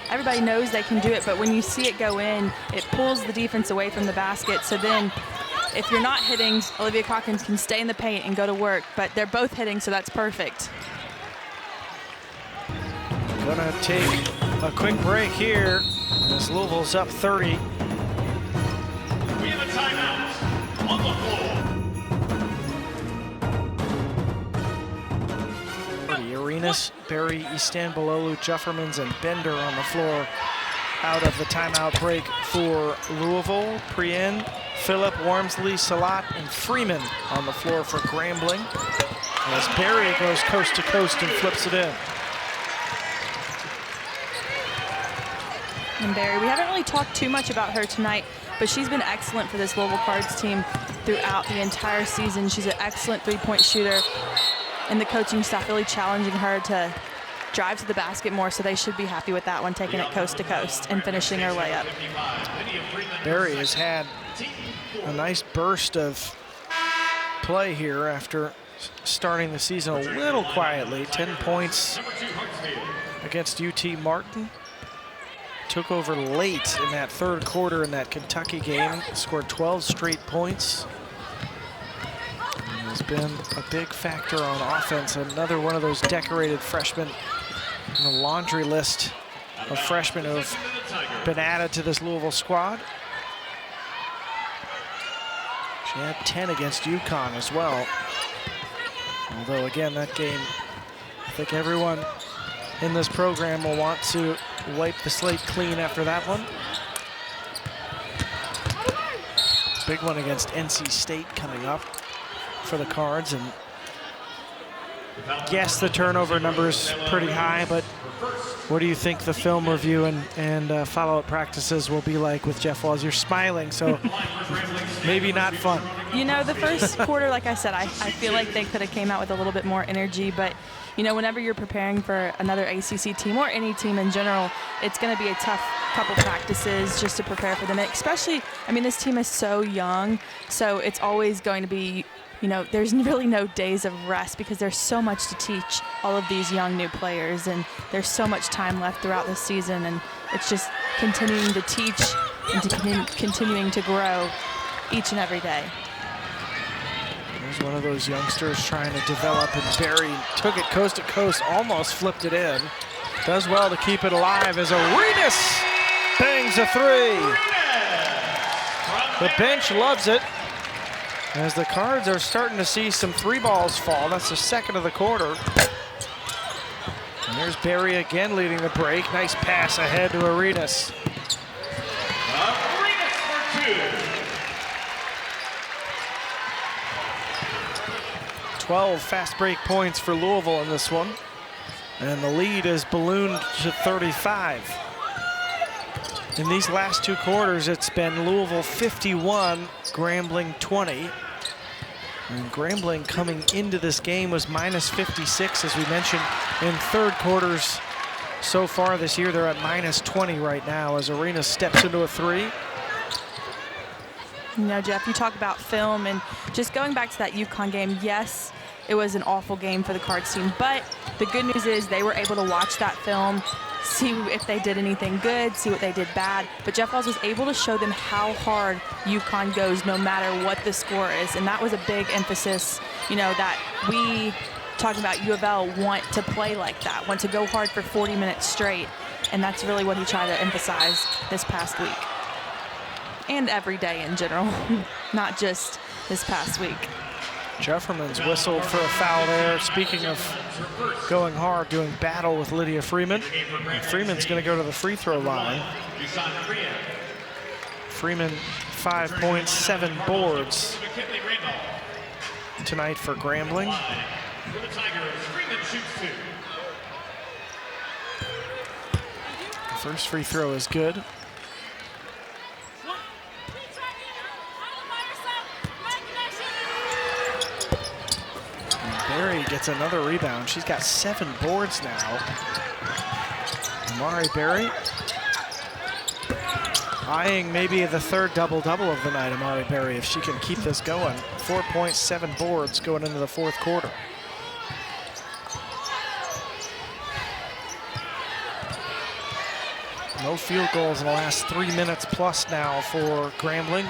Everybody knows they can do it, but when you see it go in, it pulls the defense away from the basket. So then if you're not hitting, Olivia Cochran can stay in the paint and go to work, but they're both hitting, so that's perfect. Gonna take a quick break here as Louisville's up 30. We have a timeout on the floor. The Arenas, Berry, Istanbuloglu, Juffermans, and Bender on the floor out of the timeout break for Louisville. Prien, Phillip, Wormsley, Salat, and Freeman on the floor for Grambling. As Berry goes coast to coast and flips it in. And Barry, we haven't really talked too much about her tonight, but she's been excellent for this Louisville Cards team throughout the entire season. She's an excellent three-point shooter, and the coaching staff really challenging her to drive to the basket more, so they should be happy with that one, taking it coast to coast and finishing her layup. Berry has had a nice burst of play here after starting the season a little quietly. 10 points against UT Martin. Took over late in that third quarter in that Kentucky game. Scored 12 straight points. And has been a big factor on offense. Another one of those decorated freshmen in the laundry list of freshmen who have been added to this Louisville squad. She had 10 against UConn as well. Although, again, that game, I think everyone in this program will want to wipe the slate clean after that one. Big one against NC State coming up for the Cards, and yes, the turnover number's pretty high, but what do you think the film review and follow-up practices will be like with Jeff Walls? You're smiling, so maybe not fun. You know, the first quarter, like I said, I feel like they could have came out with a little bit more energy, but you know, whenever you're preparing for another ACC team or any team in general, it's going to be a tough couple practices just to prepare for them. And especially, I mean, this team is so young, so it's always going to be, you know, there's really no days of rest because there's so much to teach all of these young new players, and there's so much time left throughout the season, and it's just continuing to teach and continuing to grow each and every day. There's one of those youngsters trying to develop, and Barry took it coast to coast, almost flipped it in. Does well to keep it alive as Arenas bangs a three. The bench loves it as the Cards are starting to see some three balls fall. That's the second of the quarter. And there's Barry again leading the break. Nice pass ahead to Arenas. Arenas for 2. 12 fast break points for Louisville in this one. And the lead is ballooned to 35. In these last two quarters, it's been Louisville 51, Grambling 20. And Grambling coming into this game was minus 56, as we mentioned, in third quarters so far this year. They're at minus 20 right now as Arenas steps into a three. You know, Jeff, you talk about film, and just going back to that UConn game, yes, it was an awful game for the Cards team, but the good news is they were able to watch that film, see if they did anything good, see what they did bad. But Jeff Walz was able to show them how hard UConn goes no matter what the score is, and that was a big emphasis, you know, that we, talking about U of L, want to play like that, want to go hard for 40 minutes straight, and that's really what he tried to emphasize this past week. And every day in general, not just this past week. Jefferman's whistled for a foul there. Speaking of going hard, doing battle with Lydia Freeman. And Freeman's going to go to the free throw line. Freeman, 5 points, 7 boards tonight for Grambling. The first free throw is good. Barry gets another rebound. She's got 7 boards now. Amari Barry eyeing maybe the third double-double of the night, Amari Barry, if she can keep this going. 4.7 boards going into the fourth quarter. No field goals in the last 3 minutes plus now for Grambling.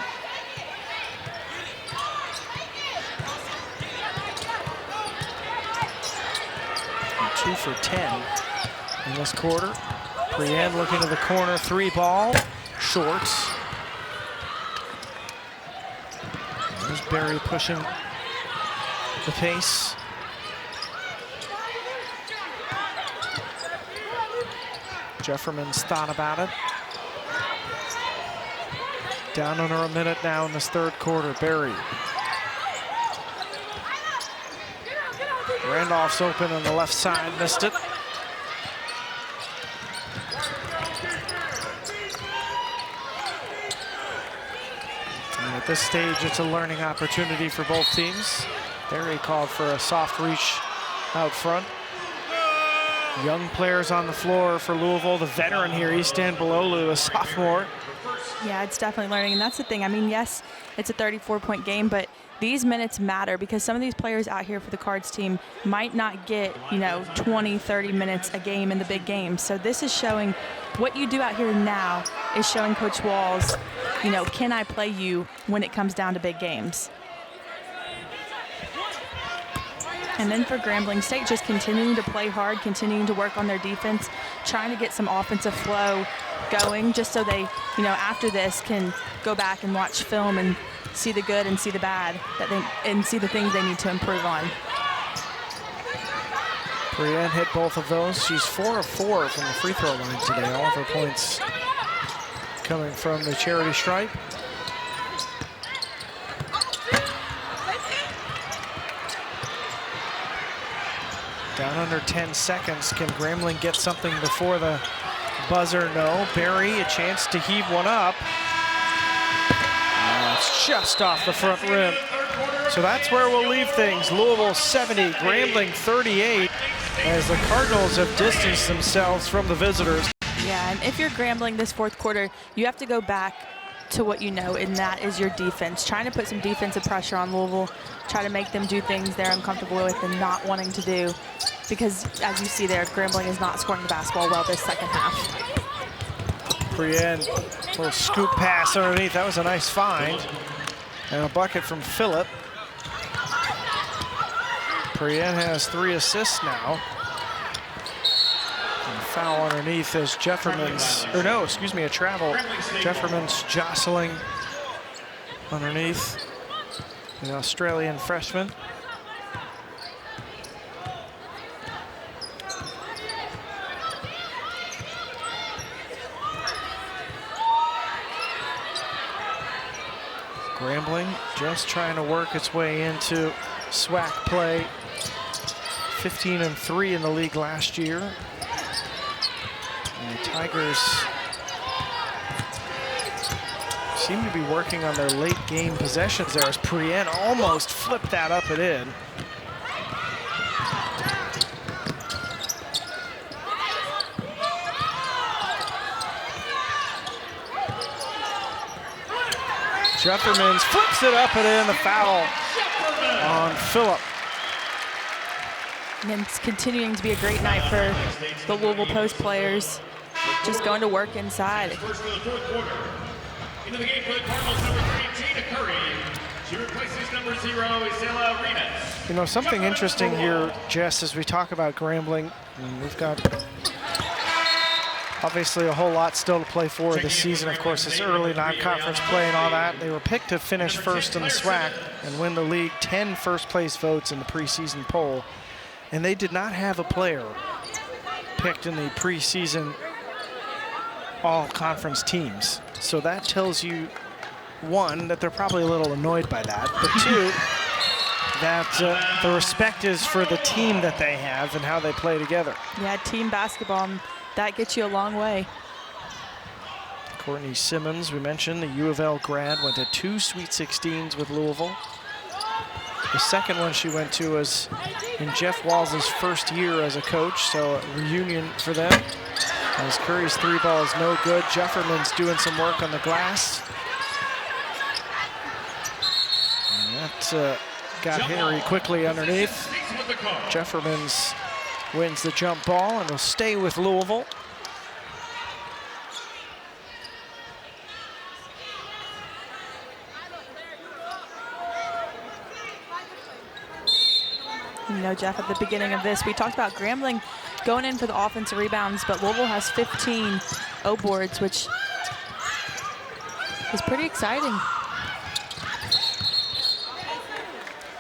And 2 for 10 in this quarter. Brienne looking to the corner, 3 ball, shorts. There's Barry pushing the pace. Jefferman's thought about it. Down under a minute now in this third quarter. Barry. Randolph's open on the left side, missed it. And at this stage, it's a learning opportunity for both teams. Barry called for a soft reach out front. Young players on the floor for Louisville. The veteran here, Easton Bololu, a sophomore. Yeah, it's definitely learning, and that's the thing. I mean, yes, it's a 34-point game, but these minutes matter because some of these players out here for the Cards team might not get, 20, 30 minutes a game in the big games. So this is showing what you do out here now is showing Coach Walz, can I play you when it comes down to big games? And then for Grambling State, just continuing to play hard, continuing to work on their defense, trying to get some offensive flow going just so they, after this can go back and watch film and see the good and see the bad and see the things they need to improve on. Brienne hit both of those. She's 4 of 4 from the free throw line today. All of her points coming from the charity stripe. Down under 10 seconds. Can Grambling get something before the buzzer? No. Barry, a chance to heave one up. It's just off the front rim. So that's where we'll leave things. Louisville 70, Grambling 38, as the Cardinals have distanced themselves from the visitors. Yeah, and if you're Grambling this fourth quarter, you have to go back to what you know, and that is your defense. Trying to put some defensive pressure on Louisville, try to make them do things they're uncomfortable with and not wanting to do, because as you see there, Grambling is not scoring the basketball well this second half. Brienne, little scoop pass underneath. That was a nice find. And a bucket from Phillip. Brienne has 3 assists now. And a foul underneath as Jefferman's, or no, excuse me, a travel. Jefferman's jostling underneath the Australian freshman. Grambling just trying to work its way into SWAC play. 15-3 in the league last year. And the Tigers seem to be working on their late game possessions there as Prien almost flipped that up and in. Jefferman flips it up and in, the foul on Phillip. And it's continuing to be a great night for the Louisville Post players, just going to work inside. First of the fourth quarter. Into the game for the Cardinals, number 3, Tina Curry. She replaces number 0, Izela Arenas. You know, something interesting here, Jess, as we talk about Grambling, and we've got obviously a whole lot still to play for this season. Of course, it's early non-conference play and all that. They were picked to finish first in the SWAC and win the league 10 first-place votes in the preseason poll. And they did not have a player picked in the preseason all-conference teams. So that tells you, one, that they're probably a little annoyed by that, but two, that the respect is for the team that they have and how they play together. Yeah, team basketball, that gets you a long way. Courtney Simmons, we mentioned, the U of L grad, went to 2 Sweet 16s with Louisville. The second one she went to was in Jeff Walls' first year as a coach, so a reunion for them. As Curry's 3 ball is no good. Jefferman's doing some work on the glass. And that got Henry quickly underneath. Jefferman's wins the jump ball and will stay with Louisville. You know, Jeff, at the beginning of this, we talked about Grambling going in for the offensive rebounds, but Louisville has 15 O boards, which is pretty exciting.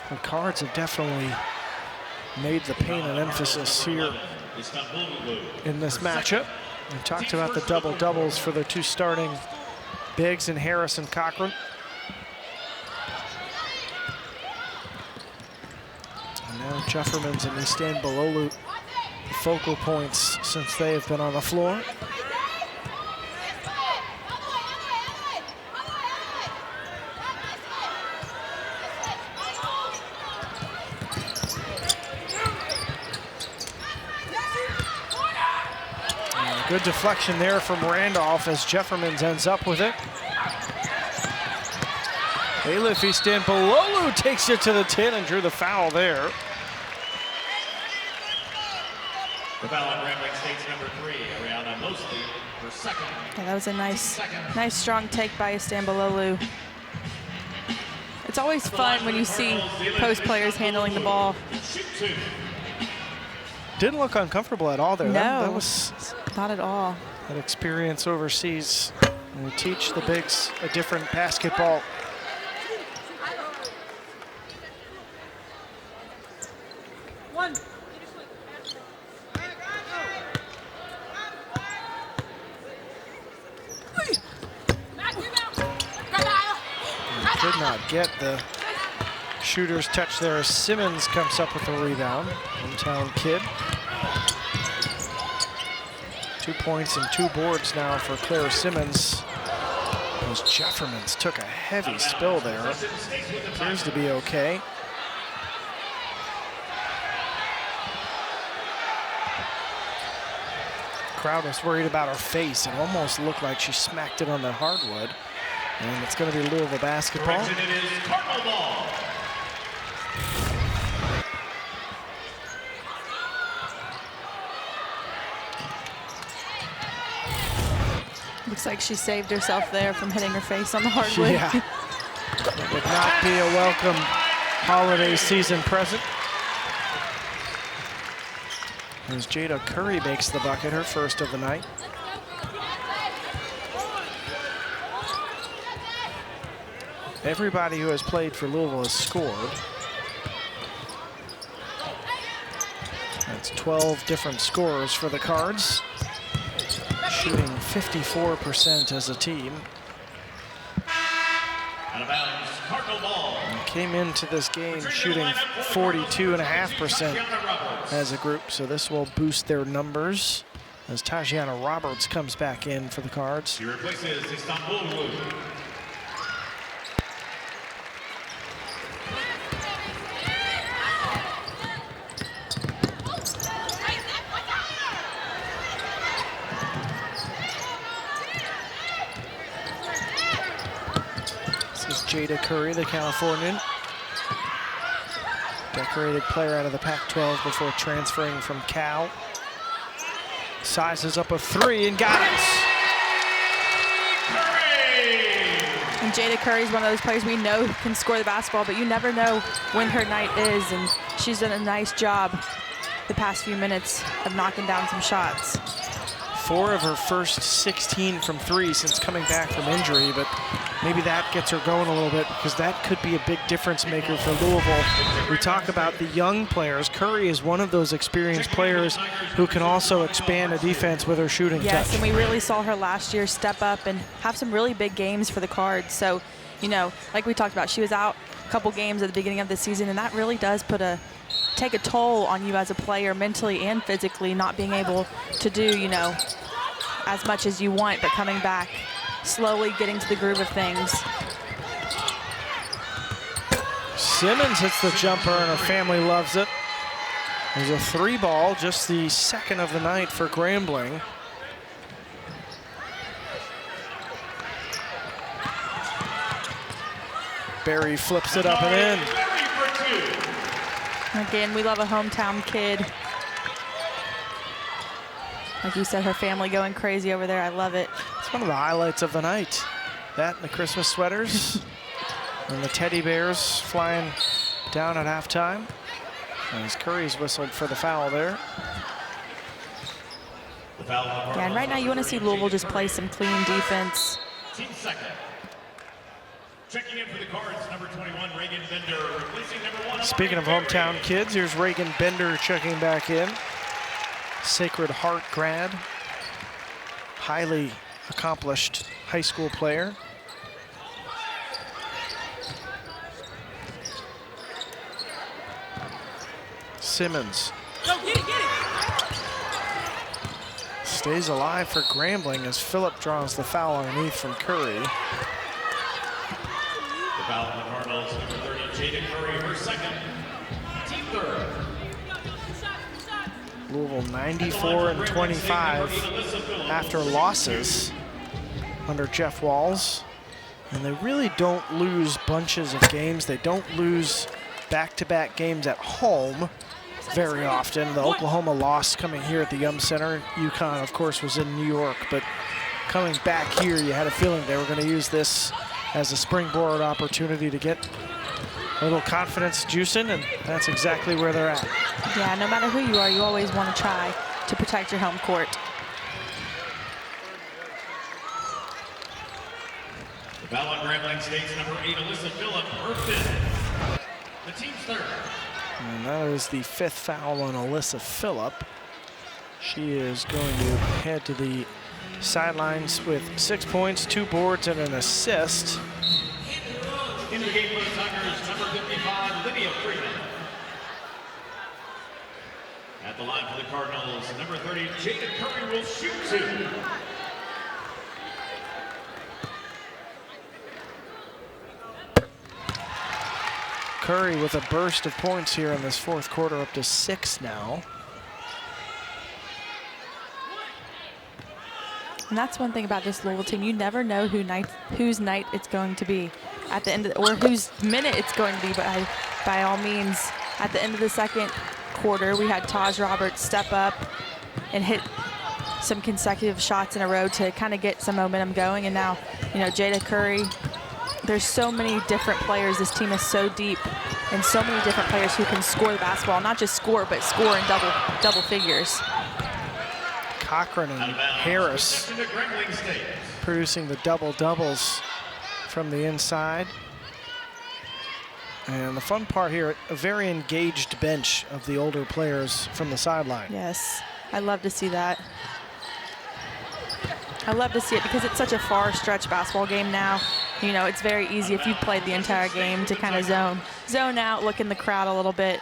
The Cards have definitely made the paint an emphasis here in this matchup. We talked about the double-doubles for the 2 starting bigs in Harris and Cochran. And now Jefferman's and Istanbuloglu, the focal points since they have been on the floor. Good deflection there from Randolph as Jefferman ends up with it. Elif Istanbuloglu takes it to the 10 and drew the foul there. The foul on Grambling State's number 3, Ariana Mosley, for second. Yeah, that was a nice strong take by Istanbuloglu. It's always fun when you see post players handling the ball. Didn't look uncomfortable at all there. No, that was not at all. That experience overseas. And we teach the bigs a different basketball. Could not get the shooter's touch there as Simmons comes up with a rebound. Hometown kid. 2 points and 2 boards now for Claire Simmons. Those Jeffermans took a heavy spill there. Appears to be okay. Crowd was worried about her face. It almost looked like she smacked it on the hardwood. And it's going to be Louisville basketball. Correction, it is Cardinal ball. Looks like she saved herself there from hitting her face on the hardwood. Yeah. Would not be a welcome holiday season present. As Jada Curry makes the bucket, her first of the night. Everybody who has played for Louisville has scored. That's 12 different scorers for the Cards, shooting 54% as a team. Out of bounds, Cardinal ball. And came into this game shooting 42.5% as a group, so this will boost their numbers as Tajana Roberts comes back in for the Cards. She replaces Istanbul. Jada Curry, the Californian. Decorated player out of the Pac-12 before transferring from Cal. Sizes up a three and got it. And Jada Curry's one of those players we know can score the basketball, but you never know when her night is, and she's done a nice job the past few minutes of knocking down some shots. 4 of her first 16 from 3 since coming back from injury, but maybe that gets her going a little bit because that could be a big difference maker for Louisville. We talk about the young players. Curry is one of those experienced players who can also expand a defense with her shooting touch. Yes, and we really saw her last year step up and have some really big games for the Cards. So, you know, like we talked about, she was out a couple games at the beginning of the season, and that really does take a toll on you as a player, mentally and physically, not being able to do, you know, as much as you want, but coming back, slowly getting to the groove of things. Simmons hits the jumper and her family loves it. There's a 3-ball, just the second of the night for Grambling. Barry flips it up and in. Again, we love a hometown kid. Like you said, her family going crazy over there. I love it. It's one of the highlights of the night. That and the Christmas sweaters and the teddy bears flying down at halftime. As Curry's whistled for the foul there. Yeah, and right now you want to see Louisville just play some clean defense. Team second. Checking in for the Cards, number 21, Reagan Bender, replacing number 1. Speaking of hometown kids, here's Reagan Bender checking back in. Sacred Heart grad, highly accomplished high school player. Simmons. Go, get it, get it. Stays alive for Grambling as Phillip draws the foul underneath from Curry. The foul on the Cardinals, number 30, Jada Curry, her second. Team third. Louisville 94-25 after losses under Jeff Walls. And they really don't lose bunches of games. They don't lose back-to-back games at home very often. The Oklahoma loss coming here at the Yum Center. UConn, of course, was in New York, but coming back here, you had a feeling they were going to use this as a springboard opportunity to get a little confidence juicing, and that's exactly where they're at. Yeah, no matter who you are, you always want to try to protect your home court. The foul on Grambling State's number 8, Alyssa Phillip, her fifth. The team's third. And that is the 5th foul on Alyssa Phillip. She is going to head to the sidelines with 6 points, 2 boards, and an assist. Into the game for the Tigers, number 55, Lydia Freeman. At the line for the Cardinals, number 30, Jada Curry will shoot 2. Curry with a burst of points here in this fourth quarter, up to 6 now. And that's one thing about this Louisville team. You never know whose night it's going to be at the end of or whose minute it's going to be. But by all means, at the end of the second quarter, we had Taj Roberts step up and hit some consecutive shots in a row to kind of get some momentum going. And now, Jada Curry, there's so many different players. This team is so deep, and so many different players who can score the basketball. Not just score, but score in double figures. Cochran and Harris producing the double-doubles from the inside. And the fun part here, a very engaged bench of the older players from the sideline. Yes, I love to see that. I love to see it because it's such a far stretch basketball game now. It's very easy if you've played the entire game to kind of zone out, look in the crowd a little bit.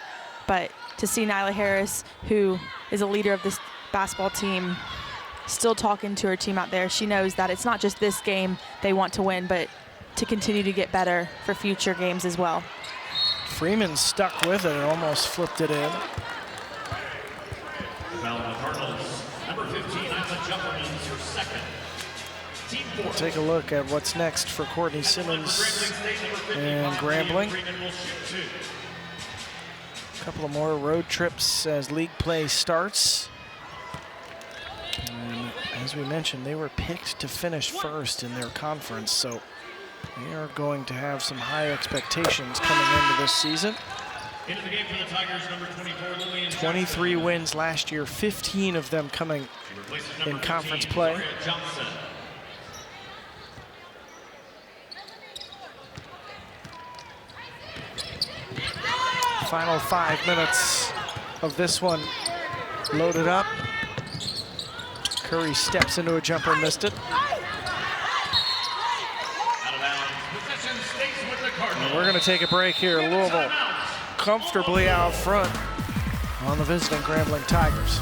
But to see Nyla Harris, who is a leader of this basketball team, still talking to her team out there, she knows that it's not just this game they want to win, but to continue to get better for future games as well. Freeman stuck with it and almost flipped it in. Foul on the Cardinals. Number 15, Nyla Cochran, her second. Team 4. We'll take a look at what's next for Courtney Simmons and Grambling. A couple of more road trips as league play starts. And as we mentioned, they were picked to finish first in their conference, so they are going to have some high expectations coming into this season. Into the game for the Tigers, number 24, Lillian 23 wins last year, 15 of them coming in conference play. Final 5 minutes of this one loaded up. Curry steps into a jumper, missed it. And we're going to take a break here. Louisville comfortably out front on the visiting Grambling Tigers.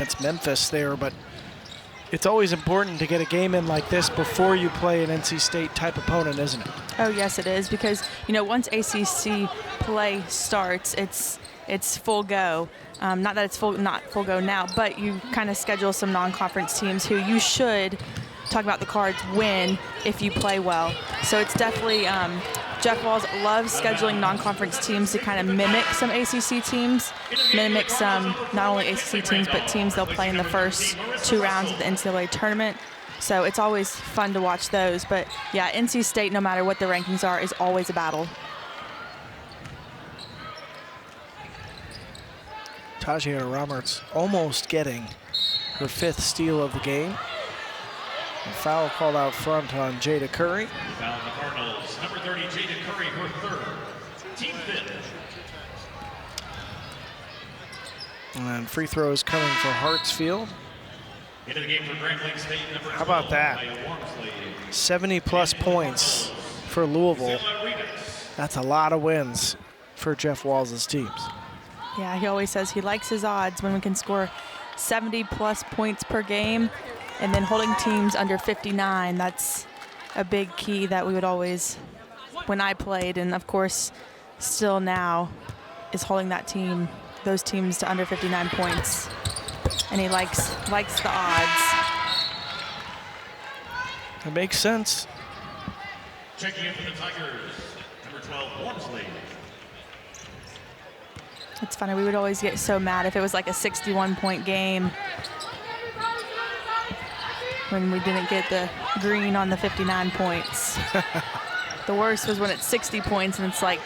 It's Memphis there, but it's always important to get a game in like this before you play an NC State type opponent, isn't it? Oh yes, it is, because once ACC play starts, it's full go. Not that it's not full go now, but you kind of schedule some non-conference teams who you should, talk about the cards, win if you play well. So it's definitely, Jeff Walz loves scheduling non-conference teams to kind of mimic some ACC teams, mimic some not only ACC teams, but teams they'll play in the first 2 rounds of the NCAA tournament. So it's always fun to watch those. But yeah, NC State, no matter what the rankings are, is always a battle. Tajia Roberts almost getting her 5th steal of the game. A foul called out front on Jada Curry. Foul on the Cardinals. Number 30, Jada Curry, her 3rd. Team 5th. And free throws coming for Hartsfield. Into the game for Grambling State, number 12. How about that? 70-plus points for Louisville. That's a lot of wins for Jeff Walz's teams. Yeah, he always says he likes his odds when we can score 70-plus points per game, and then holding teams under 59. That's a big key that we would always, when I played, and of course still now, is holding those teams to under 59 points. And he likes the odds. That makes sense. Checking in for the Tigers, number 12, Wormsley. It's funny, we would always get so mad if it was like a 61-point game when we didn't get the green on the 59 points. The worst was when it's 60 points and it's like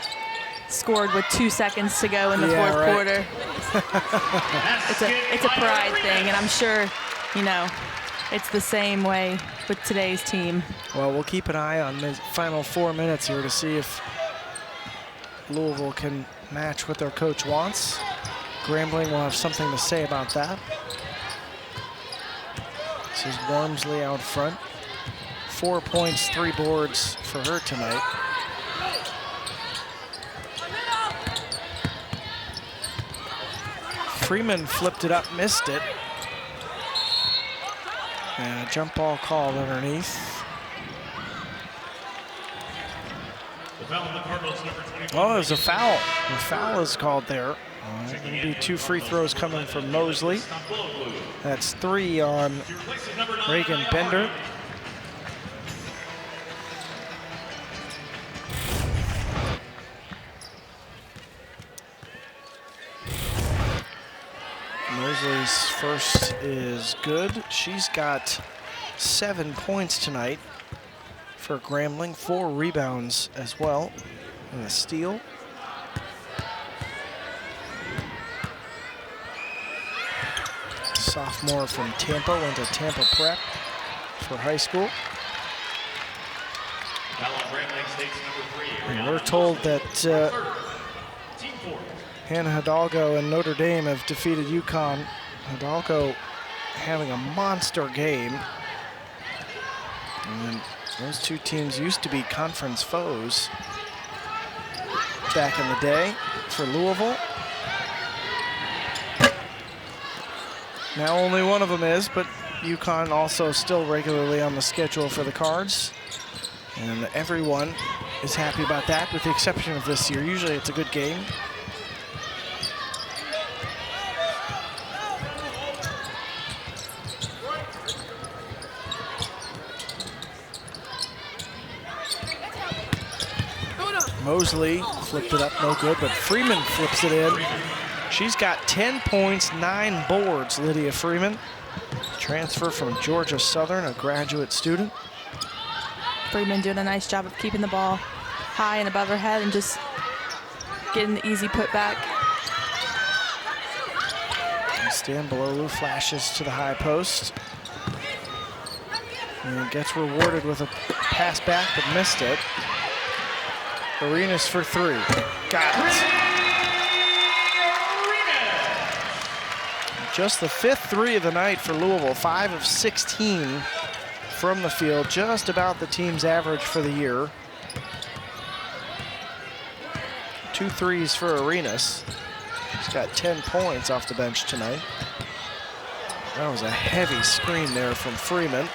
scored with 2 seconds to go in the fourth quarter. It's a pride thing, and I'm sure, it's the same way with today's team. Well, we'll keep an eye on the final 4 minutes here to see if Louisville can match what their coach wants. Grambling will have something to say about that. This is Wormsley out front. 4 points, 3 boards for her tonight. Freeman flipped it up, missed it. And a jump ball called underneath. The foul on the Cardinals, number 21. Oh, there's a foul. A foul is called there. There'll be 2 free throws coming from Mosley. That's 3 on Reagan Bender. Mosley's first is good. She's got 7 points tonight for Grambling, 4 rebounds as well, and a steal. Sophomore from Tampa, went to Tampa Prep for high school. And we're told that Hannah Hidalgo and Notre Dame have defeated UConn. Hidalgo having a monster game. And those 2 teams used to be conference foes back in the day for Louisville. Now only one of them is, but UConn also still regularly on the schedule for the Cards. And everyone is happy about that, with the exception of this year. Usually it's a good game. Mosley flipped it up, no good, but Freeman flips it in. She's got 10 points, 9 boards, Lydia Freeman. Transfer from Georgia Southern, a graduate student. Freeman doing a nice job of keeping the ball high and above her head and just getting the easy putback. Stan Balolu flashes to the high post. And gets rewarded with a pass back, but missed it. Arenas for 3. Got it. Just the 5th 3 of the night for Louisville, 5 of 16 from the field, just about the team's average for the year. 2 threes for Arenas. She's got 10 points off the bench tonight. That was a heavy screen there from Freeman.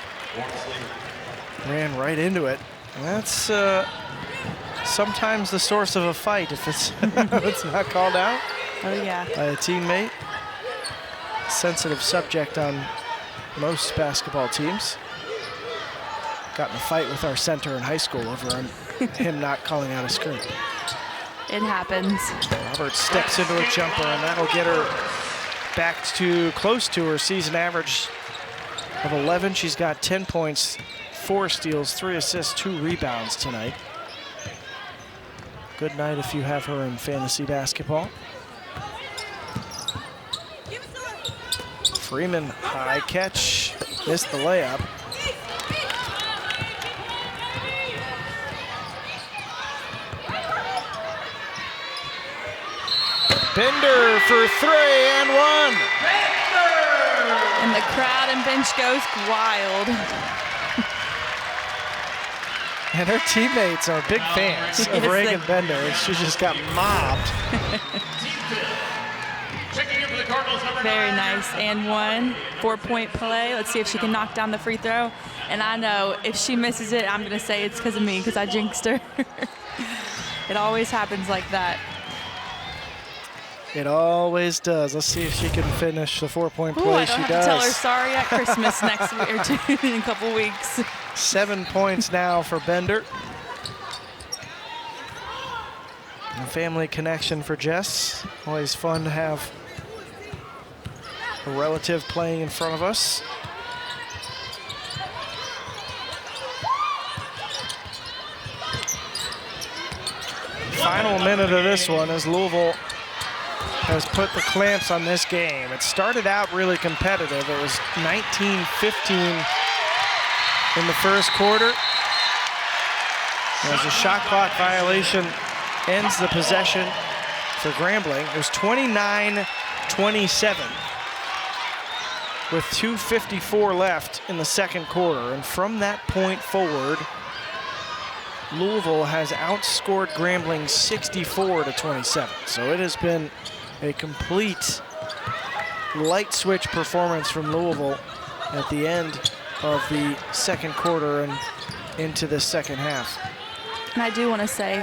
Ran right into it. And that's sometimes the source of a fight if it's, it's not called out. Oh, yeah. By a teammate. Sensitive subject on most basketball teams. Got in a fight with our center in high school over him not calling out a screen. It happens. Roberts steps into a jumper, and that'll get her back to close to her season average of 11. She's got 10 points, 4 steals, 3 assists, 2 rebounds tonight. Good night if you have her in fantasy basketball. Freeman, high catch, missed the layup. Bender for 3 and 1. And the crowd and bench goes wild. And her teammates are big fans of Reagan Bender. She just got mobbed. Very nice. And 1 4-point play. Let's see if she can knock down the free throw. And I know if she misses it, I'm going to say it's because of me, because I jinxed her. It always happens like that. It always does. Let's see if she can finish the 4-point play. She does. I don't have to tell her sorry at Christmas next week or 2 in a couple weeks. 7 points now for Bender. A family connection for Jess. Always fun to have a relative playing in front of us. Final minute of this one as Louisville has put the clamps on this game. It started out really competitive. It was 19-15 in the first quarter. As a shot clock violation ends the possession for Grambling. It was 29-27 with 2:54 left in the second quarter. And from that point forward, Louisville has outscored Grambling 64-27. So it has been a complete light switch performance from Louisville at the end of the second quarter and into the second half. And I do want to say,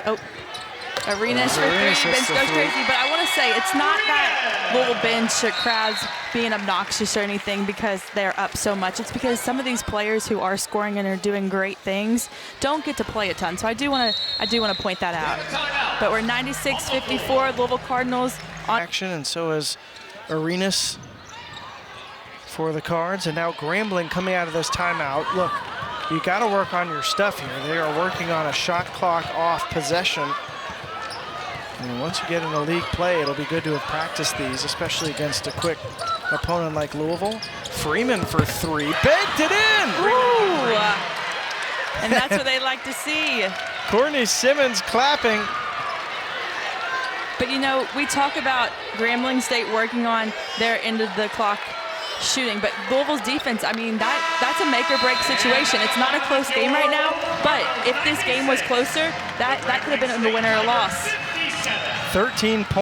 Arenas for three, Arenas hits bench the goes three. crazy, but I want to say it's not that Louisville bench or crowds being obnoxious or anything because they're up so much. It's because some of these players who are scoring and are doing great things don't get to play a ton. So I do want to point that out. But we're 96-54, Louisville Cardinals on Action, and so is Arenas for the Cards. And now Grambling coming out of this timeout. Look, you got to work on your stuff here. They are working on a shot clock off possession. And once you get in a league play, it'll be good to have practiced these, especially against a quick opponent like Louisville. Freeman for three, banked it in! Ooh. And that's what they like to see. Courtney Simmons clapping. But you know, we talk about Grambling State working on their end of the clock shooting, but Louisville's defense, I mean, that's a make or break situation. It's not a close game right now, but if this game was closer, that could have been the winner or loss. 13 points.